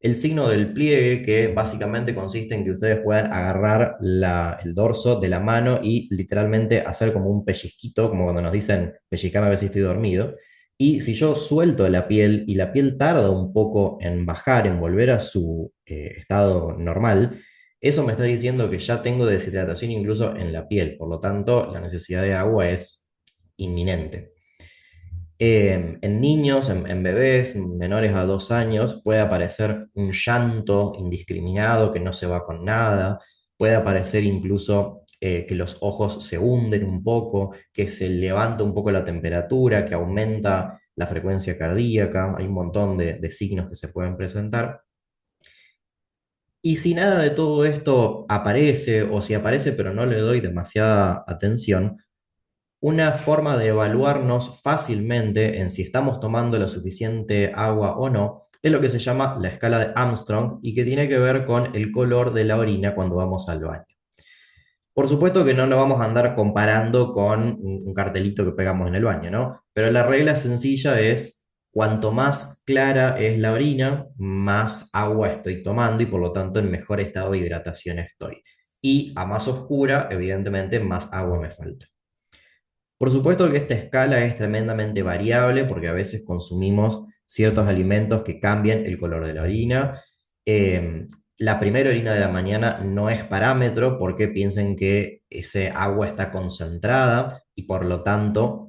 El signo del pliegue, que básicamente consiste en que ustedes puedan agarrar el dorso de la mano y literalmente hacer como un pellizquito, como cuando nos dicen pellizcame a ver si estoy dormido. Y si yo suelto la piel y la piel tarda un poco en bajar, en volver a su estado normal, eso me está diciendo que ya tengo deshidratación incluso en la piel. Por lo tanto, la necesidad de agua es inminente. En niños, en bebés menores a 2 años, puede aparecer un llanto indiscriminado que no se va con nada, puede aparecer incluso que los ojos se hunden un poco, que se levanta un poco la temperatura, que aumenta la frecuencia cardíaca. Hay un montón de signos que se pueden presentar. Y si nada de todo esto aparece, o si aparece pero no le doy demasiada atención, una forma de evaluarnos fácilmente en si estamos tomando la suficiente agua o no es lo que se llama la escala de Armstrong y que tiene que ver con el color de la orina cuando vamos al baño. Por supuesto que no lo vamos a andar comparando con un cartelito que pegamos en el baño, ¿no? Pero la regla sencilla es cuanto más clara es la orina, más agua estoy tomando y por lo tanto en mejor estado de hidratación estoy. Y a más oscura, evidentemente, más agua me falta. Por supuesto que esta escala es tremendamente variable porque a veces consumimos ciertos alimentos que cambian el color de la orina. La primera orina de la mañana no es parámetro porque piensen que ese agua está concentrada y por lo tanto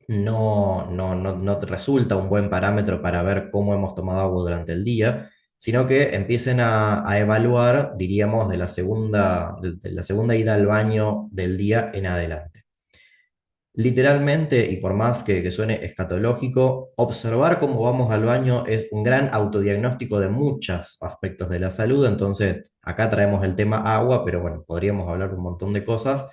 no te resulta un buen parámetro para ver cómo hemos tomado agua durante el día, sino que empiecen a evaluar, diríamos, de la segunda ida al baño del día en adelante. Literalmente, y por más que suene escatológico, observar cómo vamos al baño es un gran autodiagnóstico de muchos aspectos de la salud. Entonces, acá traemos el tema agua, pero bueno, podríamos hablar un montón de cosas.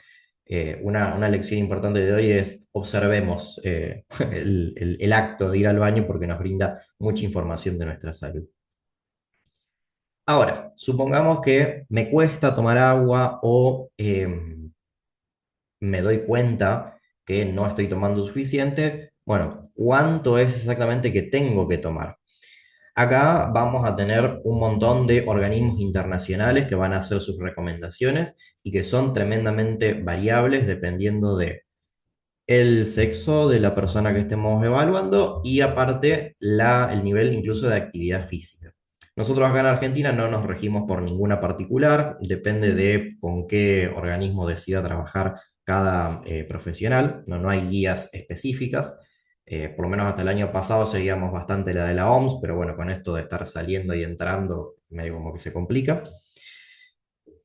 Una lección importante de hoy es observemos el acto de ir al baño porque nos brinda mucha información de nuestra salud. Ahora, supongamos que me cuesta tomar agua o me doy cuenta que no estoy tomando suficiente. Bueno, ¿cuánto es exactamente que tengo que tomar? Acá vamos a tener un montón de organismos internacionales que van a hacer sus recomendaciones y que son tremendamente variables dependiendo de el sexo de la persona que estemos evaluando y aparte el nivel incluso de actividad física. Nosotros acá en Argentina no nos regimos por ninguna particular, depende de con qué organismo decida trabajar cada profesional, no hay guías específicas. Por lo menos hasta el año pasado seguíamos bastante la de la OMS, pero bueno, con esto de estar saliendo y entrando, medio como que se complica.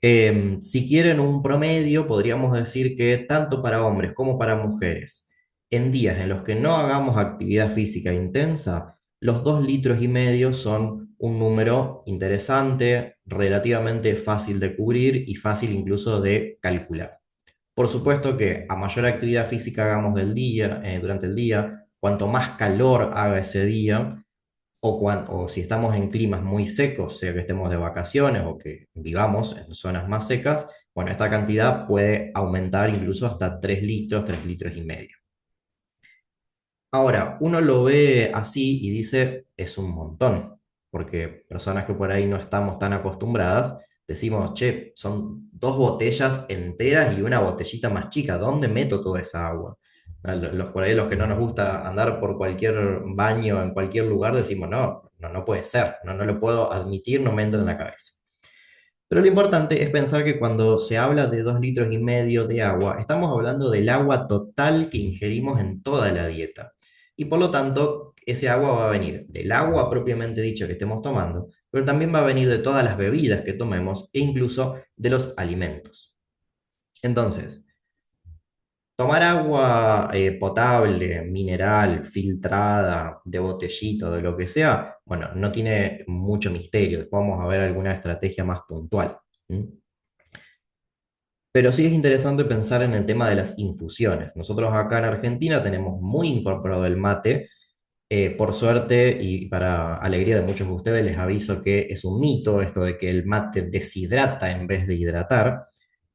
Si quieren un promedio, podríamos decir que tanto para hombres como para mujeres, en días en los que no hagamos actividad física intensa, los 2,5 litros son un número interesante, relativamente fácil de cubrir y fácil incluso de calcular. Por supuesto que a mayor actividad física hagamos durante el día, cuanto más calor haga ese día, o si estamos en climas muy secos, sea que estemos de vacaciones o que vivamos en zonas más secas, bueno, esta cantidad puede aumentar incluso hasta 3 litros, 3,5 litros. Ahora, uno lo ve así y dice, es un montón, porque personas que por ahí no estamos tan acostumbradas, decimos, che, son 2 botellas enteras y una botellita más chica, ¿dónde meto toda esa agua? Por ahí los que no nos gusta andar por cualquier baño, en cualquier lugar, decimos, no puede ser, no lo puedo admitir, no me entra en la cabeza. Pero lo importante es pensar que cuando se habla de 2,5 litros de agua, estamos hablando del agua total que ingerimos en toda la dieta. Y por lo tanto, ese agua va a venir del agua propiamente dicho que estemos tomando, pero también va a venir de todas las bebidas que tomemos e incluso de los alimentos. Entonces, tomar agua potable, mineral, filtrada, de botellito, de lo que sea, bueno, no tiene mucho misterio. Después vamos a ver alguna estrategia más puntual. Pero sí es interesante pensar en el tema de las infusiones. Nosotros acá en Argentina tenemos muy incorporado el mate. Por suerte y para alegría de muchos de ustedes, les aviso que es un mito esto de que el mate deshidrata en vez de hidratar.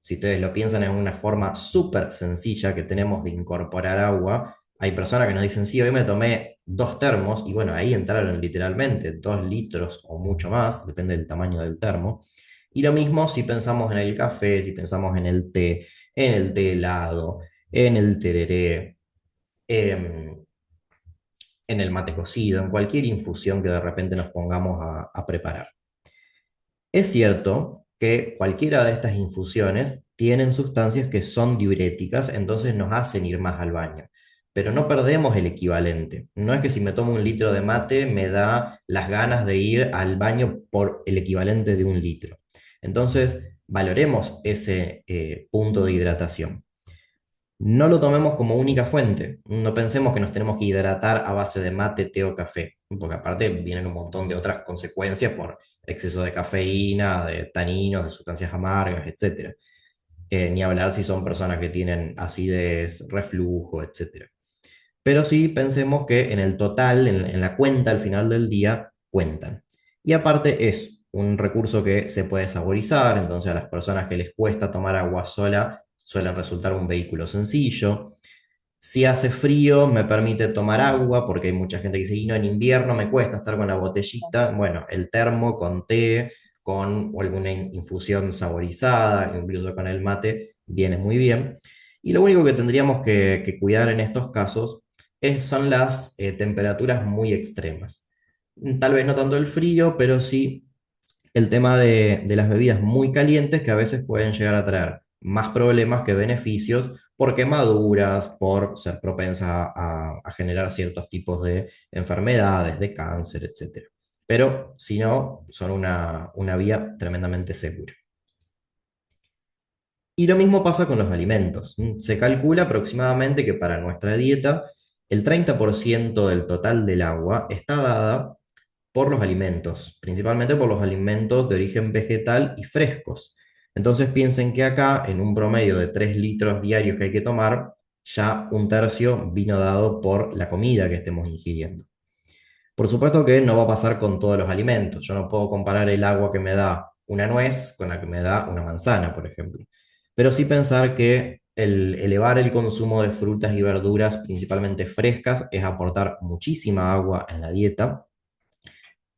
Si ustedes lo piensan, es una forma súper sencilla que tenemos de incorporar agua. Hay personas que nos dicen, sí, hoy me tomé 2 termos, y bueno, ahí entraron literalmente 2 litros o mucho más, depende del tamaño del termo. Y lo mismo si pensamos en el café, si pensamos en el té helado, en el tereré, en el mate cocido, en cualquier infusión que de repente nos pongamos a preparar. Es cierto que cualquiera de estas infusiones tienen sustancias que son diuréticas, entonces nos hacen ir más al baño, pero no perdemos el equivalente. No es que si me tomo 1 litro de mate me da las ganas de ir al baño por el equivalente de 1 litro. Entonces, valoremos ese punto de hidratación. No lo tomemos como única fuente. No pensemos que nos tenemos que hidratar a base de mate, té o café, porque aparte vienen un montón de otras consecuencias por exceso de cafeína, de taninos, de sustancias amargas, etc. Ni hablar si son personas que tienen acidez, reflujo, etc. Pero sí pensemos que en el total, en la cuenta al final del día, cuentan. Y aparte es un recurso que se puede saborizar, entonces a las personas que les cuesta tomar agua sola suelen resultar un vehículo sencillo. Si hace frío, me permite tomar agua, porque hay mucha gente que dice, y no, en invierno me cuesta estar con la botellita. Bueno, el termo con té, con alguna infusión saborizada, incluso con el mate, viene muy bien. Y lo único que tendríamos que cuidar en estos casos son las temperaturas muy extremas. Tal vez no tanto el frío, pero sí el tema de las bebidas muy calientes que a veces pueden llegar a traer más problemas que beneficios por quemaduras, por ser propensas a generar ciertos tipos de enfermedades, de cáncer, etcétera. Pero si no, son una vía tremendamente segura. Y lo mismo pasa con los alimentos. Se calcula aproximadamente que para nuestra dieta el 30% del total del agua está dada por los alimentos, principalmente por los alimentos de origen vegetal y frescos. Entonces piensen que acá, en un promedio de 3 litros diarios que hay que tomar, ya un tercio vino dado por la comida que estemos ingiriendo. Por supuesto que no va a pasar con todos los alimentos. Yo no puedo comparar el agua que me da una nuez con la que me da una manzana, por ejemplo. Pero sí pensar que el elevar el consumo de frutas y verduras, principalmente frescas, es aportar muchísima agua en la dieta.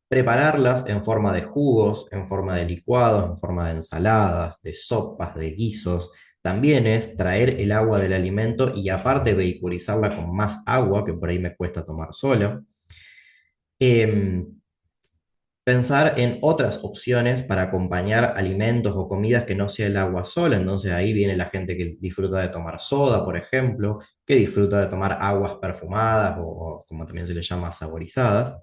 Prepararlas en forma de jugos, en forma de licuados, en forma de ensaladas, de sopas, de guisos. También es traer el agua del alimento y aparte vehiculizarla con más agua, que por ahí me cuesta tomar sola. Em, Pensar en otras opciones para acompañar alimentos o comidas que no sea el agua sola. Entonces ahí viene la gente que disfruta de tomar soda, por ejemplo, que disfruta de tomar aguas perfumadas o como también se le llama, saborizadas.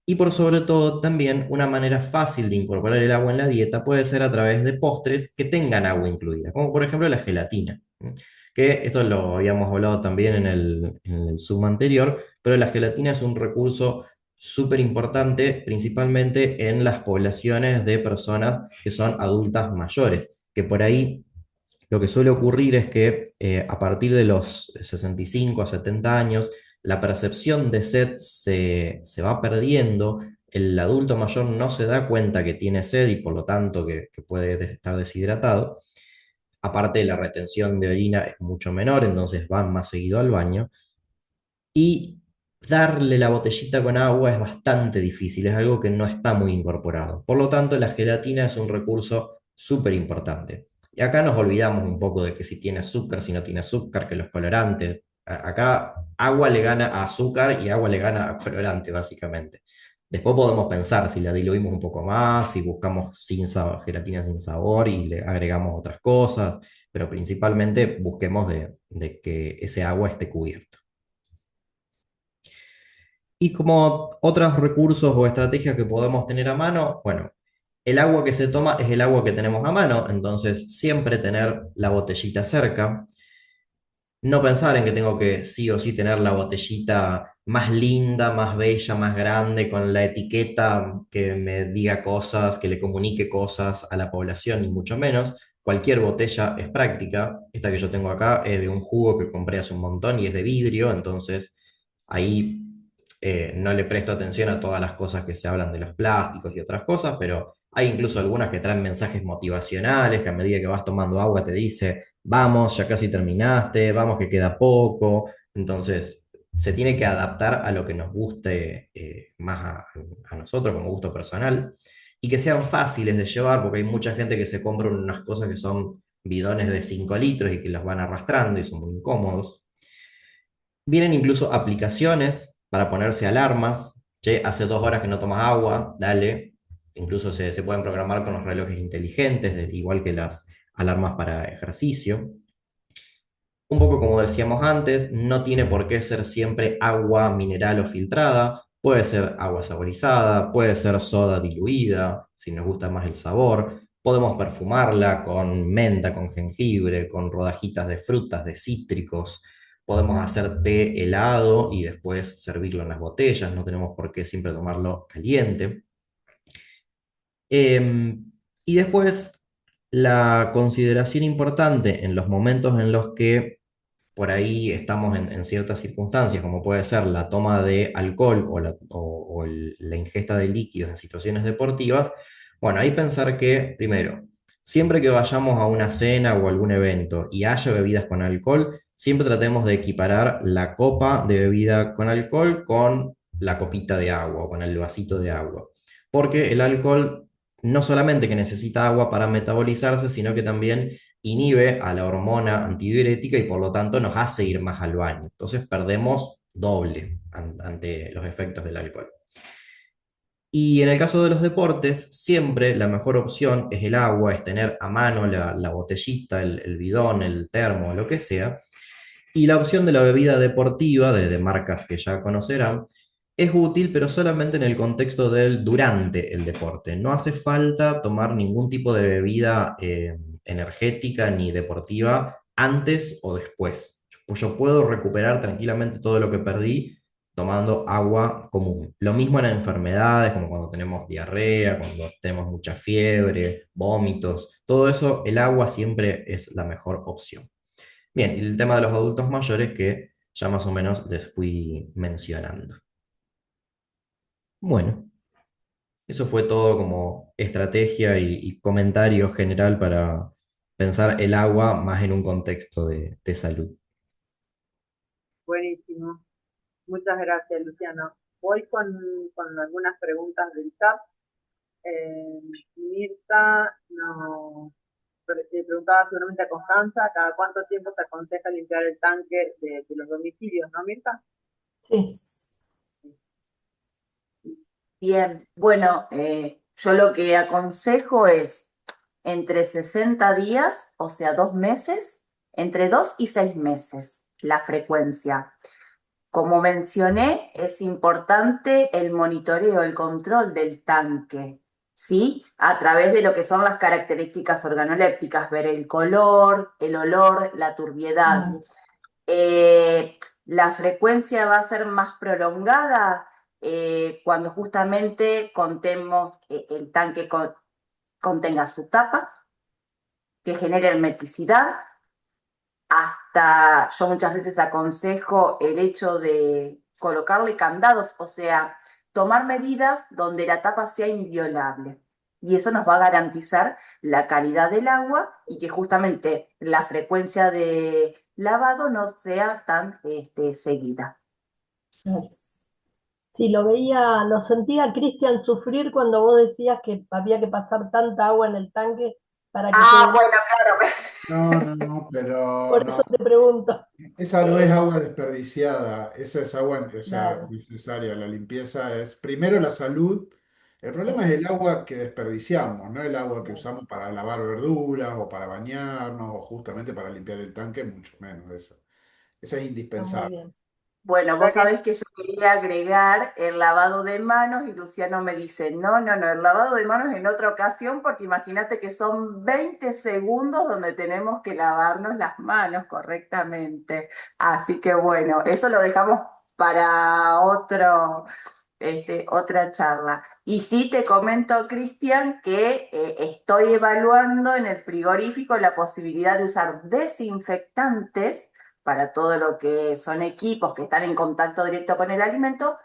Y por sobre todo, también una manera fácil de incorporar el agua en la dieta puede ser a través de postres que tengan agua incluida, como por ejemplo la gelatina, ¿m? Que esto lo habíamos hablado también en el Zoom anterior, pero la gelatina es un recurso súper importante, principalmente en las poblaciones de personas que son adultas mayores, que por ahí lo que suele ocurrir es que a partir de los 65 a 70 años, la percepción de sed se va perdiendo, el adulto mayor no se da cuenta que tiene sed y por lo tanto que puede estar deshidratado. Aparte, la retención de orina es mucho menor, entonces van más seguido al baño. Y darle la botellita con agua es bastante difícil, es algo que no está muy incorporado. Por lo tanto, la gelatina es un recurso súper importante. Y acá nos olvidamos un poco de que si tiene azúcar, si no tiene azúcar, que los colorantes. Acá agua le gana a azúcar y agua le gana a colorante, básicamente. Después podemos pensar si la diluimos un poco más, si buscamos gelatina sin sabor y le agregamos otras cosas, pero principalmente busquemos de que ese agua esté cubierto. Y como otros recursos o estrategias que podemos tener a mano, bueno, el agua que se toma es el agua que tenemos a mano, entonces siempre tener la botellita cerca. No pensar en que tengo que sí o sí tener la botellita más linda, más bella, más grande, con la etiqueta que me diga cosas, que le comunique cosas a la población, ni mucho menos. Cualquier botella es práctica. Esta que yo tengo acá es de un jugo que compré hace un montón y es de vidrio, entonces ahí no le presto atención a todas las cosas que se hablan de los plásticos y otras cosas, pero hay incluso algunas que traen mensajes motivacionales que a medida que vas tomando agua te dice, vamos, ya casi terminaste, vamos que queda poco. Entonces, se tiene que adaptar a lo que nos guste más a nosotros como gusto personal y que sean fáciles de llevar, porque hay mucha gente que se compra unas cosas que son bidones de 5 litros y que las van arrastrando y son muy incómodos. Vienen incluso aplicaciones para ponerse alarmas. Che, hace 2 horas que no tomas agua, dale. Incluso se pueden programar con los relojes inteligentes, igual que las alarmas para ejercicio. Un poco como decíamos antes, no tiene por qué ser siempre agua mineral o filtrada. Puede ser agua saborizada, puede ser soda diluida, si nos gusta más el sabor. Podemos perfumarla con menta, con jengibre, con rodajitas de frutas, de cítricos. Podemos hacer té helado y después servirlo en las botellas. No tenemos por qué siempre tomarlo caliente. Em, y después, la consideración importante en los momentos en los que por ahí estamos en ciertas circunstancias, como puede ser la toma de alcohol o la ingesta de líquidos en situaciones deportivas, bueno, ahí pensar que, primero, Siempre que vayamos a una cena o algún evento y haya bebidas con alcohol, siempre tratemos de equiparar la copa de bebida con alcohol con la copita de agua o con el vasito de agua. Porque el alcohol no solamente que necesita agua para metabolizarse, sino que también inhibe a la hormona antidiurética y por lo tanto nos hace ir más al baño. Entonces perdemos doble ante los efectos del alcohol. Y en el caso de los deportes, siempre la mejor opción es el agua, es tener a mano la botellita, el bidón, el termo, lo que sea. Y la opción de la bebida deportiva, de marcas que ya conocerán, es útil, pero solamente en el contexto del durante el deporte. No hace falta tomar ningún tipo de bebida energética ni deportiva antes o después. Yo puedo recuperar tranquilamente todo lo que perdí tomando agua común. Lo mismo en enfermedades, como cuando tenemos diarrea, cuando tenemos mucha fiebre, vómitos, todo eso, el agua siempre es la mejor opción. Bien, y el tema de los adultos mayores que ya más o menos les fui mencionando. Bueno, eso fue todo como estrategia y comentario general para pensar el agua más en un contexto de salud. Buenísimo. Muchas gracias, Luciano. Voy con algunas preguntas del chat. Mirta le preguntaba seguramente a Constanza, ¿cada cuánto tiempo se aconseja limpiar el tanque de los domicilios, no, Mirta? Sí. Bien, bueno, yo lo que aconsejo es entre 60 días, o sea, 2 meses, entre 2 y 6 meses, la frecuencia. Como mencioné, es importante el monitoreo, el control del tanque, ¿sí? A través de lo que son las características organolépticas, ver el color, el olor, la turbiedad. La frecuencia va a ser más prolongada cuando justamente contemos el tanque contenga su tapa, que genere hermeticidad. Hasta yo muchas veces aconsejo el hecho de colocarle candados, o sea, tomar medidas donde la tapa sea inviolable. Y eso nos va a garantizar la calidad del agua y que justamente la frecuencia de lavado no sea tan seguida. Sí, lo sentía a Cristian sufrir cuando vos decías que había que pasar tanta agua en el tanque para que Ah, quede. bueno, claro. No, no, no, pero Por eso no. te pregunto. Esa no es agua desperdiciada, esa es agua, o sea, Claro. necesaria. La limpieza es primero la salud. El problema es el agua que desperdiciamos, no el agua que usamos para lavar verduras o para bañarnos o justamente para limpiar el tanque, mucho menos eso. Esa es Está muy indispensable. bien. Bueno, O sea vos que sabés que yo quería agregar el lavado de manos y Luciano me dice, no, no, no, el lavado de manos en otra ocasión porque imagínate que son 20 segundos donde tenemos que lavarnos las manos correctamente. Así que bueno, eso lo dejamos para otra charla. Y sí te comento, Cristian, que estoy evaluando en el frigorífico la posibilidad de usar desinfectantes para todo lo que son equipos que están en contacto directo con el alimento,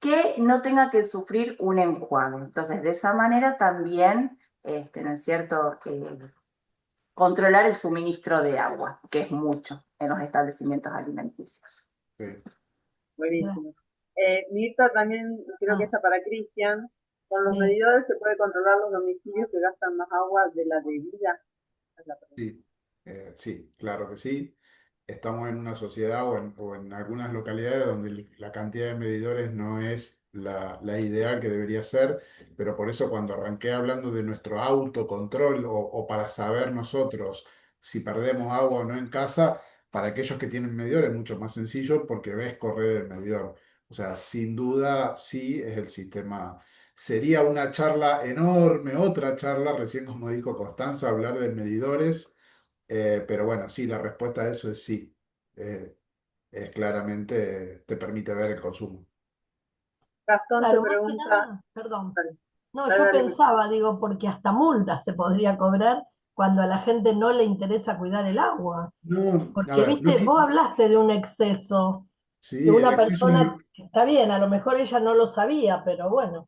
que no tenga que sufrir un enjuague. Entonces, de esa manera también, ¿no es cierto?, controlar el suministro de agua, que es mucho en los establecimientos alimenticios. Sí. buenísimo. Mirta, también creo que Ah, está para Cristian. Con los sí. medidores se puede controlar los domicilios que gastan más agua de la debida. Es la pregunta. Sí, sí, claro que sí. Estamos en una sociedad o en algunas localidades donde la cantidad de medidores no es la ideal que debería ser, pero por eso cuando arranqué hablando de nuestro autocontrol o para saber nosotros si perdemos agua o no en casa, para aquellos que tienen medidor es mucho más sencillo porque ves correr el medidor. O sea, sin duda sí es el sistema. Sería una charla enorme, otra charla, recién como dijo Constanza, hablar de medidores, pero bueno, sí, la respuesta a eso es sí. Eh, es claramente, te permite ver el consumo. Gastón te Claro, más que pregunta, nada, perdón. dale, No, dale, yo dale, Mirta. pensaba, digo, porque hasta multa se podría cobrar cuando a la gente no le interesa cuidar el agua. No, a Porque, ver, no viste, vos tiene, hablaste de un exceso, de sí, el una exceso persona que está bien, a lo mejor ella no lo sabía, pero bueno.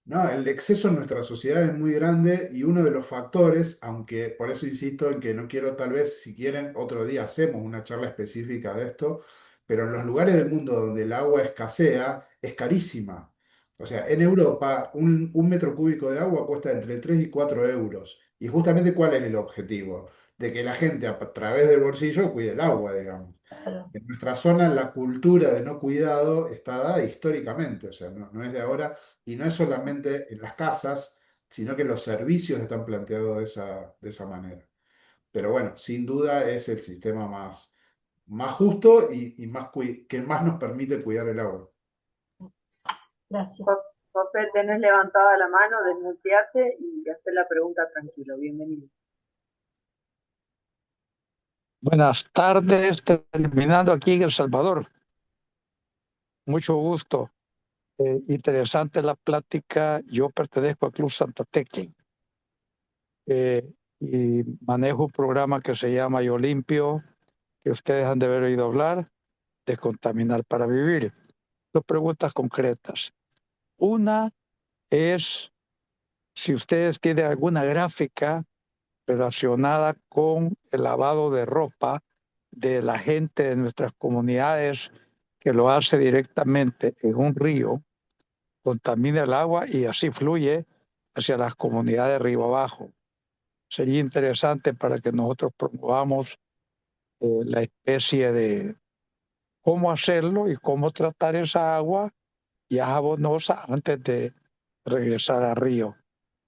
No, el exceso en nuestra sociedad es muy grande y uno de los factores, aunque por eso insisto en que no quiero, tal vez, si quieren, otro día hacemos una charla específica de esto, pero en los lugares del mundo donde el agua escasea, es carísima. O sea, en Europa un metro cúbico de agua cuesta entre 3 y 4 euros. Y justamente, ¿cuál es el objetivo? De que la gente a través del bolsillo cuide el agua, digamos. Claro. En nuestra zona la cultura de no cuidado está dada históricamente, o sea, no es de ahora, y no es solamente en las casas, sino que los servicios están planteados de esa manera. Pero bueno, sin duda es el sistema más justo y que más nos permite cuidar el agua. Gracias. José, tenés levantada la mano, desmuteate y hacer la pregunta tranquilo. Bienvenido. Buenas tardes, terminando aquí en El Salvador. Mucho gusto. Interesante la plática. Yo pertenezco al Club Santa Tecla y manejo un programa que se llama Yo Limpio, que ustedes han de haber oído hablar, Descontaminar para Vivir. Dos preguntas concretas. Una es si ustedes tienen alguna gráfica relacionada con el lavado de ropa de la gente de nuestras comunidades que lo hace directamente en un río, contamina el agua y así fluye hacia las comunidades río abajo. Sería interesante para que nosotros promovamos la especie de cómo hacerlo y cómo tratar esa agua ya jabonosa antes de regresar al río.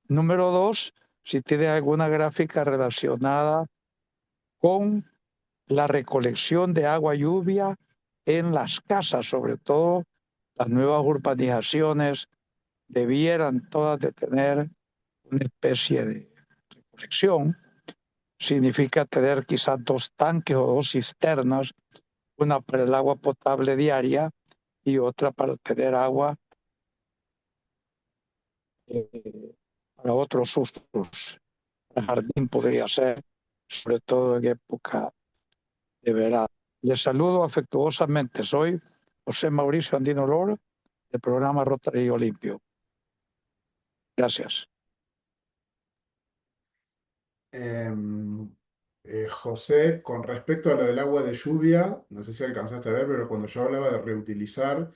Número dos, si tiene alguna gráfica relacionada con la recolección de agua lluvia en las casas, sobre todo las nuevas urbanizaciones debieran todas de tener una especie de recolección. Significa tener quizás 2 tanques o 2 cisternas, una para el agua potable diaria y otra para tener agua para otros usos. El jardín podría ser, sobre todo en época de verano. Les saludo afectuosamente. Soy José Mauricio Andino Loro, del programa Rotary Olimpio. Gracias. José, con respecto a lo del agua de lluvia, no sé si alcanzaste a ver, pero cuando yo hablaba de reutilizar,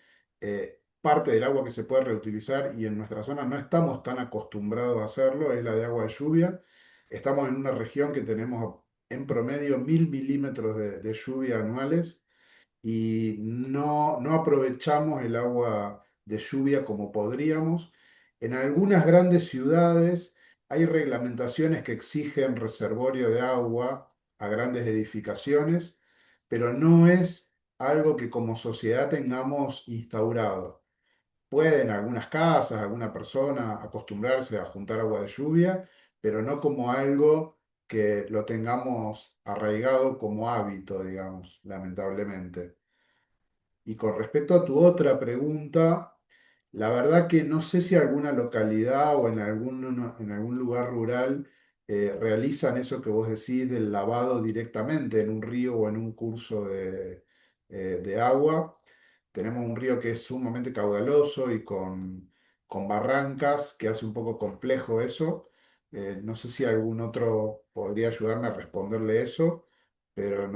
parte del agua que se puede reutilizar y en nuestra zona no estamos tan acostumbrados a hacerlo, es la de agua de lluvia. Estamos en una región que tenemos en promedio 1000 milímetros de lluvia anuales y no aprovechamos el agua de lluvia como podríamos. En algunas grandes ciudades hay reglamentaciones que exigen reservorio de agua a grandes edificaciones, pero no es algo que como sociedad tengamos instaurado. Pueden algunas casas, alguna persona acostumbrarse a juntar agua de lluvia, pero no como algo que lo tengamos arraigado como hábito, digamos, lamentablemente. Y con respecto a tu otra pregunta, la verdad que no sé si alguna localidad o en algún lugar rural realizan eso que vos decís del lavado directamente en un río o en un curso de agua. Tenemos un río que es sumamente caudaloso y con barrancas que hace un poco complejo eso. No sé si algún otro podría ayudarme a responderle eso, pero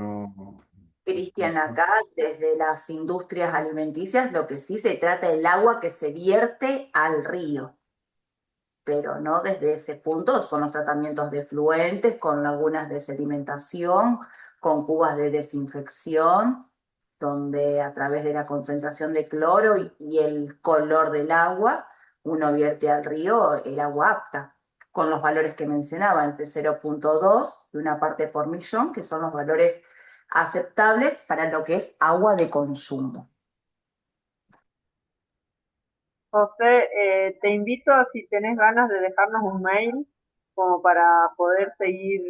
Cristian, acá desde las industrias alimenticias lo que sí se trata es el agua que se vierte al río, pero no desde ese punto, son los tratamientos de efluentes con lagunas de sedimentación, con cubas de desinfección, donde a través de la concentración de cloro y el color del agua, uno vierte al río el agua apta, con los valores que mencionaba, entre 0,2 y una parte por millón, que son los valores aceptables para lo que es agua de consumo. José, te invito a si tenés ganas de dejarnos un mail como para poder seguir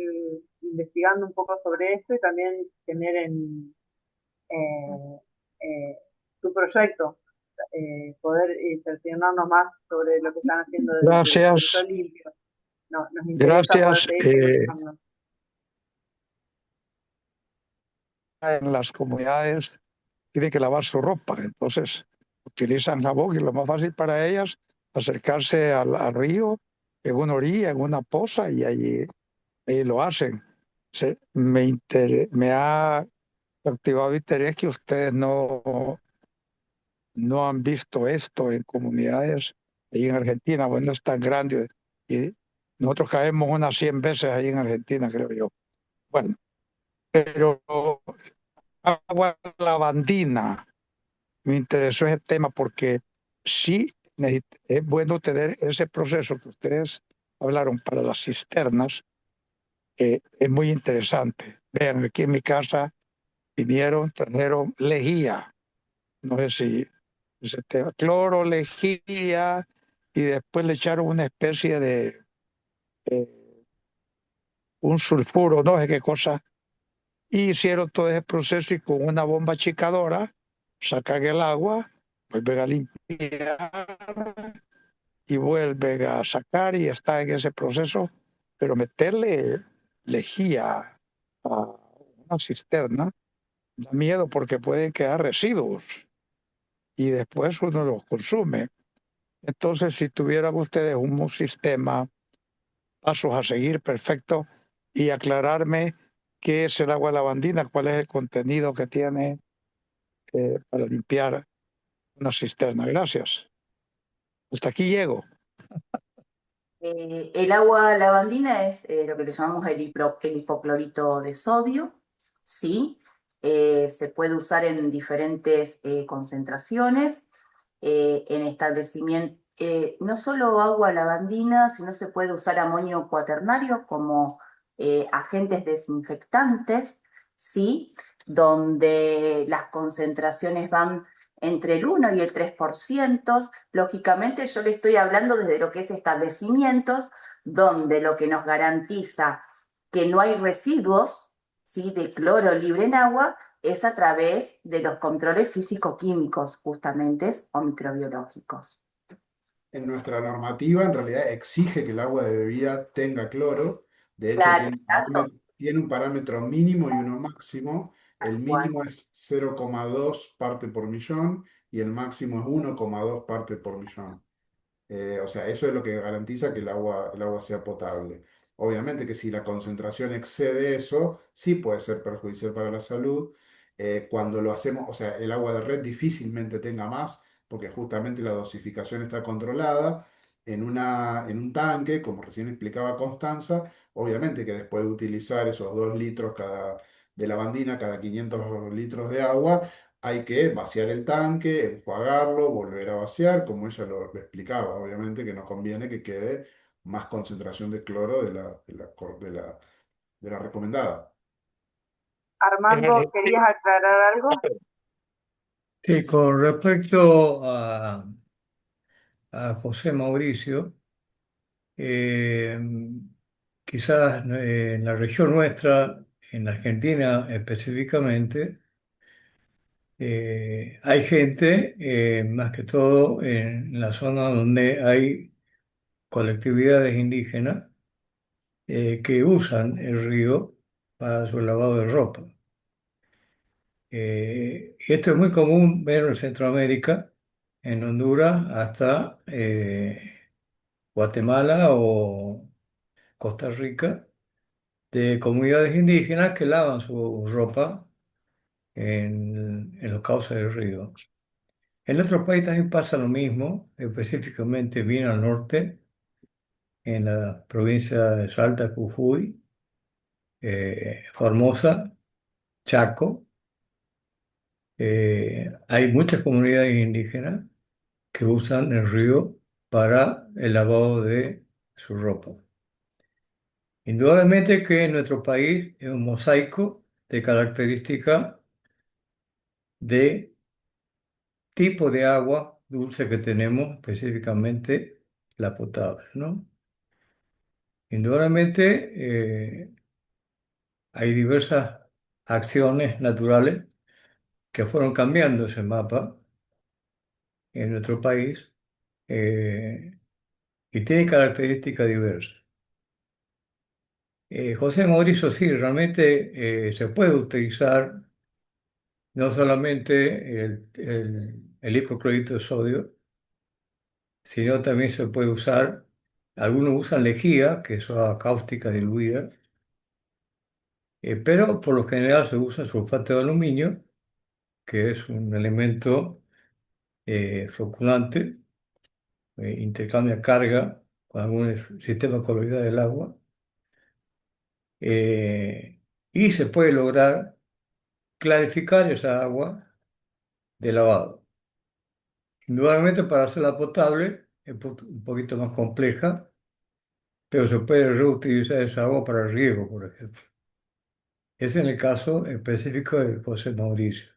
investigando un poco sobre esto y también tener en eh, tu proyecto, poder cerciorarnos más sobre lo que están haciendo Gracias. Yo Limpio. No, nos interesa poder Gracias. seguir comunicándonos. En las comunidades tienen que lavar su ropa, entonces utilizan jabón y lo más fácil para ellas acercarse al río en una orilla, en una poza, y allí lo hacen. Me ha activado interés que ustedes no han visto esto en comunidades ahí en Argentina. Bueno, es tan grande y nosotros caemos unas 100 veces ahí en Argentina, creo yo. Bueno, pero agua lavandina, me interesó ese tema porque sí es bueno tener ese proceso que ustedes hablaron para las cisternas, es muy interesante. Vean, aquí en mi casa vinieron, trajeron lejía, no sé si ese tema, cloro, lejía, y después le echaron una especie de eh, un sulfuro, no sé qué cosa, y hicieron todo ese proceso y con una bomba achicadora sacan el agua, vuelven a limpiar y vuelven a sacar y está en ese proceso, pero meterle lejía a una cisterna da miedo porque pueden quedar residuos y después uno los consume. Entonces, si tuvieran ustedes un sistema, pasos a seguir, perfecto, y aclararme qué es el agua lavandina, cuál es el contenido que tiene para limpiar una cisterna. Gracias. Hasta aquí llego. El agua lavandina es lo que le llamamos el hipoclorito de sodio, ¿sí? Se puede usar en diferentes concentraciones, en establecimientos, no solo agua lavandina, sino se puede usar amonio cuaternario como agentes desinfectantes, ¿sí? Donde las concentraciones van entre el 1 y el 3%. Lógicamente yo le estoy hablando desde lo que es establecimientos, donde lo que nos garantiza que no hay residuos, ¿sí?, de cloro libre en agua es a través de los controles físico-químicos, justamente, o microbiológicos. En nuestra normativa, en realidad, exige que el agua de bebida tenga cloro. De hecho, Claro, exacto. tiene un parámetro mínimo y uno máximo. El Tal cual. mínimo es 0,2 parte por millón y el máximo es 1,2 parte por millón. O sea, eso es lo que garantiza que el agua sea potable. Obviamente que si la concentración excede eso, sí puede ser perjudicial para la salud. Cuando lo hacemos, o sea, el agua de red difícilmente tenga más, porque justamente la dosificación está controlada en un tanque, como recién explicaba Constanza. Obviamente que después de utilizar esos 2 litros de lavandina cada 500 litros de agua, hay que vaciar el tanque, enjuagarlo, volver a vaciar, como ella lo explicaba. Obviamente que no conviene que quede más concentración de cloro de la recomendada. Armando, ¿querías aclarar algo? Sí, con respecto a José Mauricio, eh, quizás en la región nuestra, en Argentina específicamente, hay gente, más que todo en la zona donde hay colectividades indígenas, que usan el río para su lavado de ropa. Y esto es muy común ver en Centroamérica, en Honduras, hasta Guatemala o Costa Rica, de comunidades indígenas que lavan su ropa en los cauces del río. En otros países también pasa lo mismo, específicamente bien al norte, en la provincia de Salta, Jujuy, Formosa, Chaco. Hay muchas comunidades indígenas que usan el río para el lavado de su ropa. Indudablemente que nuestro país es un mosaico de características de tipo de agua dulce que tenemos, específicamente la potable, ¿no? Indudablemente hay diversas acciones naturales que fueron cambiando ese mapa en nuestro país, eh, y tiene características diversas. José Mauricio, sí, realmente se puede utilizar no solamente el hipoclorito de sodio, sino también se puede usar, algunos usan lejía, que es soda cáustica diluida, pero por lo general se usa sulfato de aluminio, que es un elemento flocculante, intercambia carga con algún sistema coloidal del agua, eh, y se puede lograr clarificar esa agua de lavado. Indudablemente para hacerla potable es un poquito más compleja, pero se puede reutilizar esa agua para el riego, por ejemplo. Ese es en el caso específico de José Mauricio.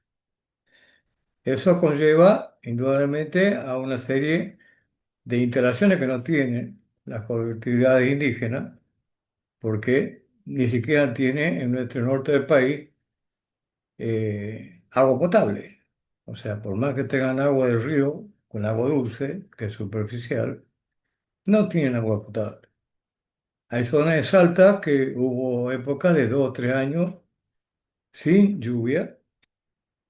Eso conlleva indudablemente a una serie de interacciones que no tienen las colectividades indígenas, porque ni siquiera tiene en nuestro norte del país agua potable. O sea, por más que tengan agua del río, con agua dulce, que es superficial, no tienen agua potable. Hay zonas de Salta que hubo épocas de 2 o 3 años sin lluvia,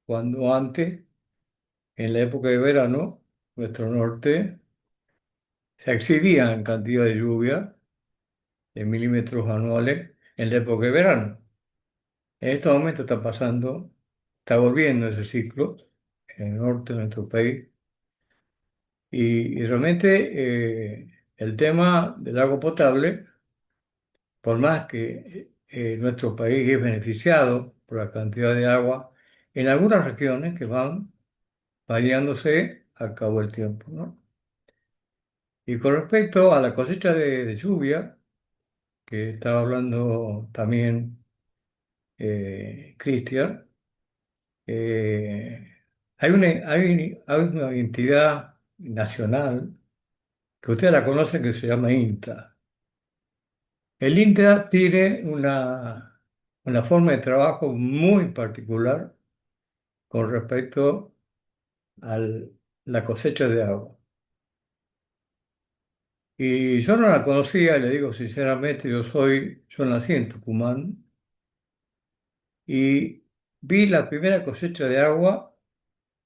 cuando antes, en la época de verano, nuestro norte se excedía en cantidad de lluvia de milímetros anuales en la época de verano. En estos momentos está pasando, está volviendo ese ciclo en el norte de nuestro país y realmente el tema del agua potable, por más que nuestro país es beneficiado por la cantidad de agua, en algunas regiones que van variándose al cabo del tiempo, ¿no? Y con respecto a la cosecha de lluvia, que estaba hablando también Cristian, hay una entidad nacional que ustedes la conocen que se llama INTA. El INTA tiene una forma de trabajo muy particular con respecto a la cosecha de agua. Y yo no la conocía, le digo sinceramente, yo nací en Tucumán y vi la primera cosecha de agua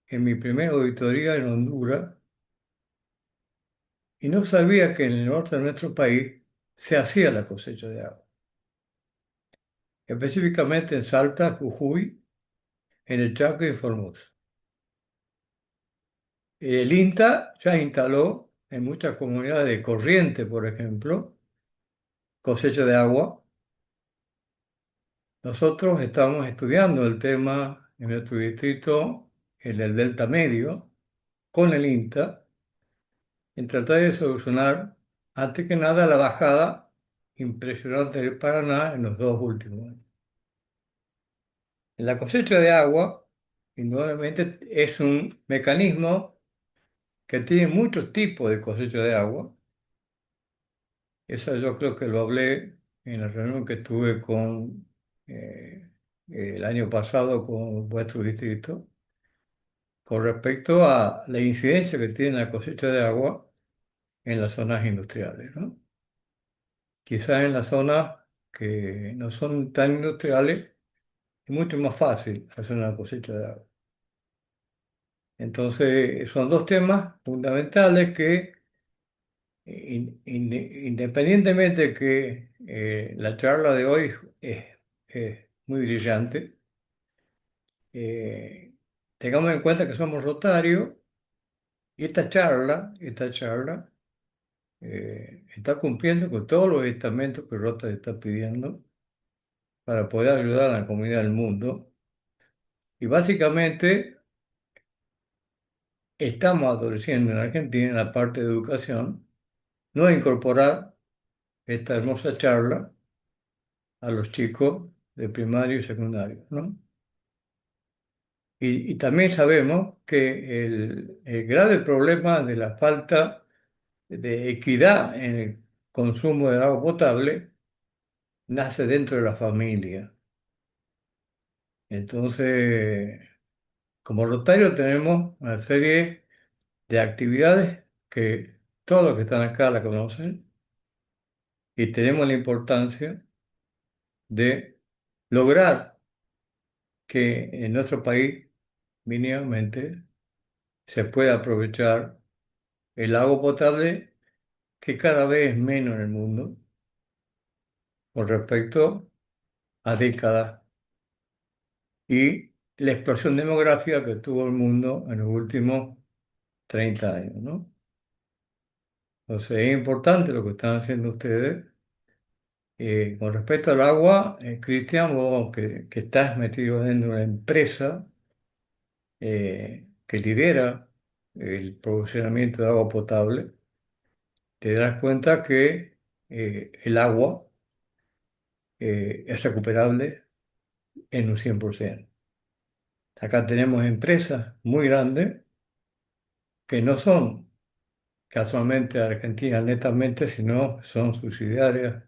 en mi primera auditoría en Honduras y no sabía que en el norte de nuestro país se hacía la cosecha de agua, específicamente en Salta, Jujuy, en el Chaco y en Formosa. El INTA ya instaló en muchas comunidades de Corrientes, por ejemplo, cosecha de agua. Nosotros estamos estudiando el tema en nuestro distrito, en el Delta Medio, con el INTA, en tratar de solucionar, antes que nada, la bajada impresionante del Paraná en los 2 últimos años. La cosecha de agua, indudablemente, es un mecanismo que tiene muchos tipos de cosecha de agua. Eso yo creo que lo hablé en la reunión que tuve eh, el año pasado con vuestro distrito, con respecto a la incidencia que tiene la cosecha de agua en las zonas industriales, ¿no? Quizás en las zonas que no son tan industriales es mucho más fácil hacer una cosecha de agua. Entonces, son dos temas fundamentales que, independientemente que la charla de hoy es muy brillante, eh, tengamos en cuenta que somos Rotarios y esta charla está cumpliendo con todos los estamentos que Rotary está pidiendo para poder ayudar a la comunidad del mundo. Y básicamente estamos adoleciendo en Argentina, en la parte de educación, no incorporar esta hermosa charla a los chicos de primario y secundario, ¿no? Y también sabemos que el grave problema de la falta de equidad en el consumo del agua potable nace dentro de la familia. Entonces, como Rotario tenemos una serie de actividades que todos los que están acá la conocen y tenemos la importancia de lograr que en nuestro país mínimamente se pueda aprovechar el agua potable, que cada vez es menos en el mundo con respecto a décadas, y la explosión demográfica que tuvo el mundo en los últimos 30 años, ¿no? Entonces es importante lo que están haciendo ustedes. Con respecto al agua, Cristian, vos que estás metido dentro de una empresa que lidera el proporcionamiento de agua potable, te das cuenta que el agua es recuperable en un 100%. Acá tenemos empresas muy grandes que no son casualmente argentinas netamente, sino son subsidiarias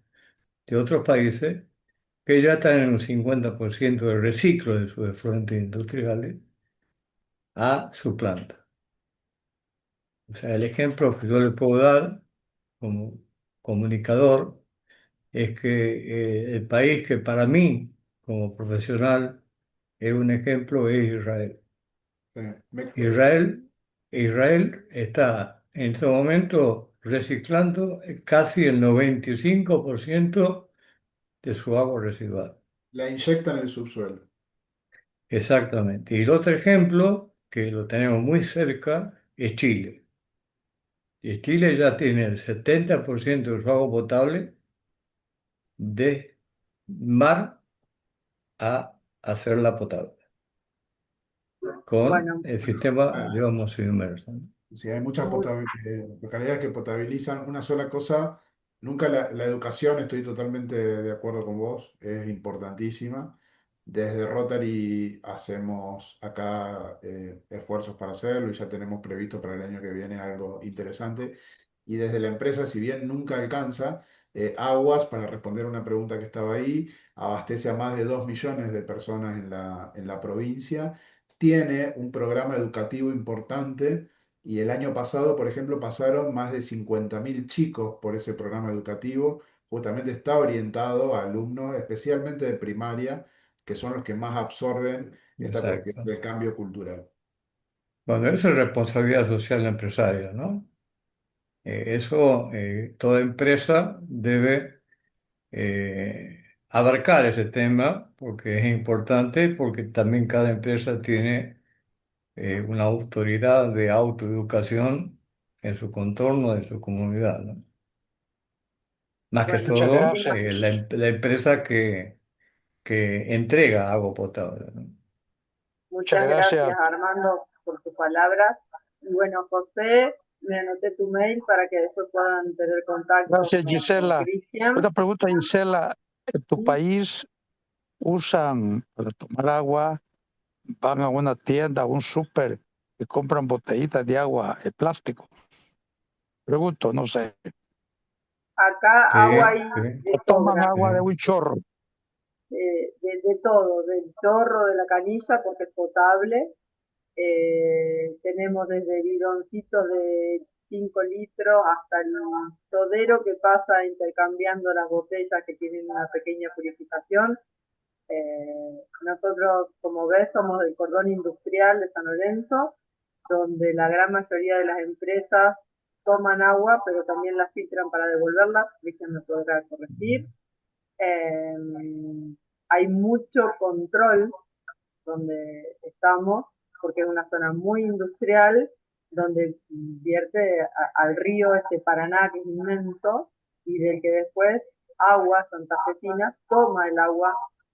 de otros países que ya están en un 50% de reciclo de sus efluentes industriales a su planta. O sea, el ejemplo que yo le puedo dar como comunicador es que el país que para mí, como profesional, es un ejemplo es Israel. Sí, Israel, Israel está en este momento reciclando casi el 95% de su agua residual. la inyectan en el subsuelo. Exactamente. Y el otro ejemplo, que lo tenemos muy cerca, es Chile. Y Chile ya tiene el 70% de su agua potable de mar a hacerla potable, con Bueno, el sistema Ah, de osmosis inmersa. sí, hay muchas muy, localidades que potabilizan una sola cosa. Nunca la educación, estoy totalmente de acuerdo con vos, es importantísima. Desde Rotary hacemos acá esfuerzos para hacerlo y ya tenemos previsto para el año que viene algo interesante. Y desde la empresa, si bien nunca alcanza, Aguas, para responder una pregunta que estaba ahí, abastece a más de 2 millones de personas en la provincia. Tiene un programa educativo importante y el año pasado, por ejemplo, pasaron más de 50.000 chicos por ese programa educativo. Justamente está orientado a alumnos, especialmente de primaria, que son los que más absorben esta cuestión Exacto. del cambio cultural. Bueno, eso es responsabilidad social empresaria, ¿no? Eso, toda empresa debe abarcar ese tema porque es importante, porque también cada empresa tiene una autoridad de autoeducación en su contorno, en su comunidad, ¿no? Más que bueno, Muchas todo, muchísimas, gracias. la empresa que entrega agua potable, ¿no? Muchas muchas gracias gracias. Armando por tus palabras. Y bueno, José, me anoté tu mail para que después puedan tener contacto Gracias, con Gisela. Cristian. Una pregunta, Gisela. ¿En tu ¿Sí? país usan para tomar agua, van a una tienda, a un súper y compran botellitas de agua en plástico? Pregunto, no sé. Acá Sí, agua hay sí, ¿O de toman sobra, agua de un chorro? de todo, del chorro, de la canilla, porque es potable. Tenemos desde bidoncitos de 5 litros hasta el todero que pasa intercambiando las botellas que tienen una pequeña purificación. Nosotros, como ves, somos del cordón industrial de San Lorenzo, donde la gran mayoría de las empresas toman agua, pero también la filtran para devolverla. Cristian me podrá corregir. Eh, Hay mucho control donde estamos, porque es una zona muy industrial, donde vierte al río este Paraná, que es inmenso, y del que después Agua Santafesina toma el agua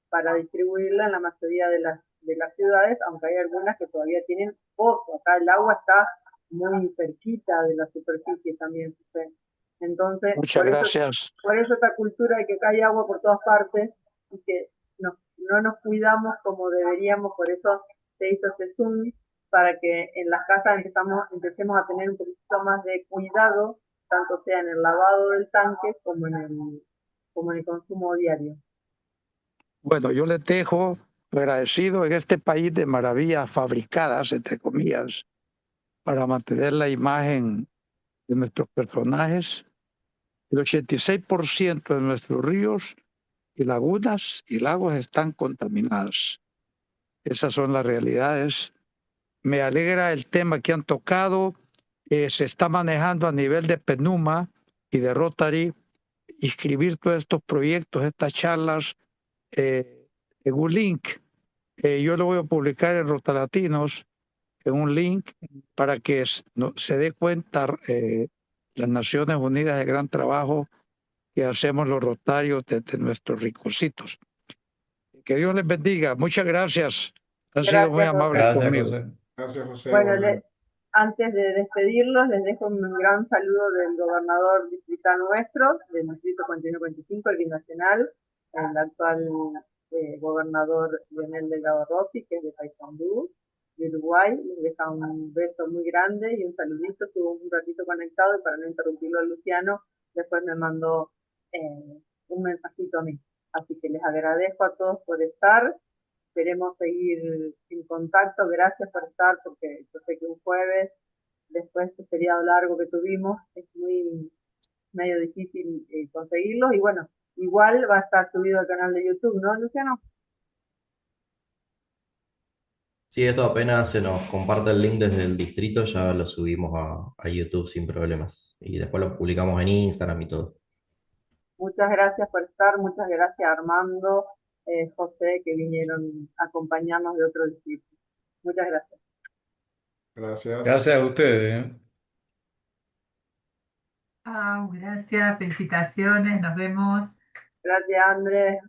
para distribuirla en la mayoría de las ciudades, aunque hay algunas que todavía tienen pozo. Acá el agua está muy cerquita de la superficie también, José. Entonces, Muchas gracias. por eso esta cultura de que acá hay agua por todas partes y que no nos cuidamos como deberíamos, por eso se hizo este Zoom, para que en las casas empecemos a tener un poquito más de cuidado, tanto sea en el lavado del tanque como en el consumo diario. Bueno, yo les dejo agradecido en este país de maravillas fabricadas, entre comillas, para mantener la imagen de nuestros personajes. El 86% de nuestros ríos y lagunas y lagos están contaminados. Esas son las realidades. Me alegra el tema que han tocado. se está manejando a nivel de PENUMA y de Rotary, inscribir todos estos proyectos, estas charlas en un link. Yo lo voy a publicar en Rotalatinos, en un link, para que se dé cuenta las Naciones Unidas del gran trabajo que hacemos los rotarios desde nuestros rinconcitos. Que Dios les bendiga. Muchas gracias. Han sido muy Gracias, José. amables Gracias, conmigo. José. Gracias, José. Bueno, igualmente. antes de despedirlos, les dejo un gran saludo del gobernador distrital nuestro, del distrito 4145, el binacional, el actual gobernador Leonel Delgado Rossi, que es de Paysandú, de Uruguay. Les deja un beso muy grande y un saludito. Estuvo un ratito conectado y para no interrumpirlo a Luciano, después me mandó un mensajito a mí. Así que les agradezco a todos por estar. Esperemos seguir en contacto. Gracias por estar, porque yo sé que un jueves, después de este feriado largo que tuvimos, es medio difícil conseguirlos. Y bueno, igual va a estar subido al canal de YouTube, ¿no, Luciano? Sí, esto apenas se nos comparte el link desde el distrito, ya lo subimos a YouTube sin problemas. Y después lo publicamos en Instagram y todo. Muchas gracias por estar. Muchas gracias a Armando, José, que vinieron a acompañarnos de otro distrito. Muchas gracias. Gracias. Gracias a ustedes, ¿eh? Gracias, felicitaciones, nos vemos. Gracias, Andrés.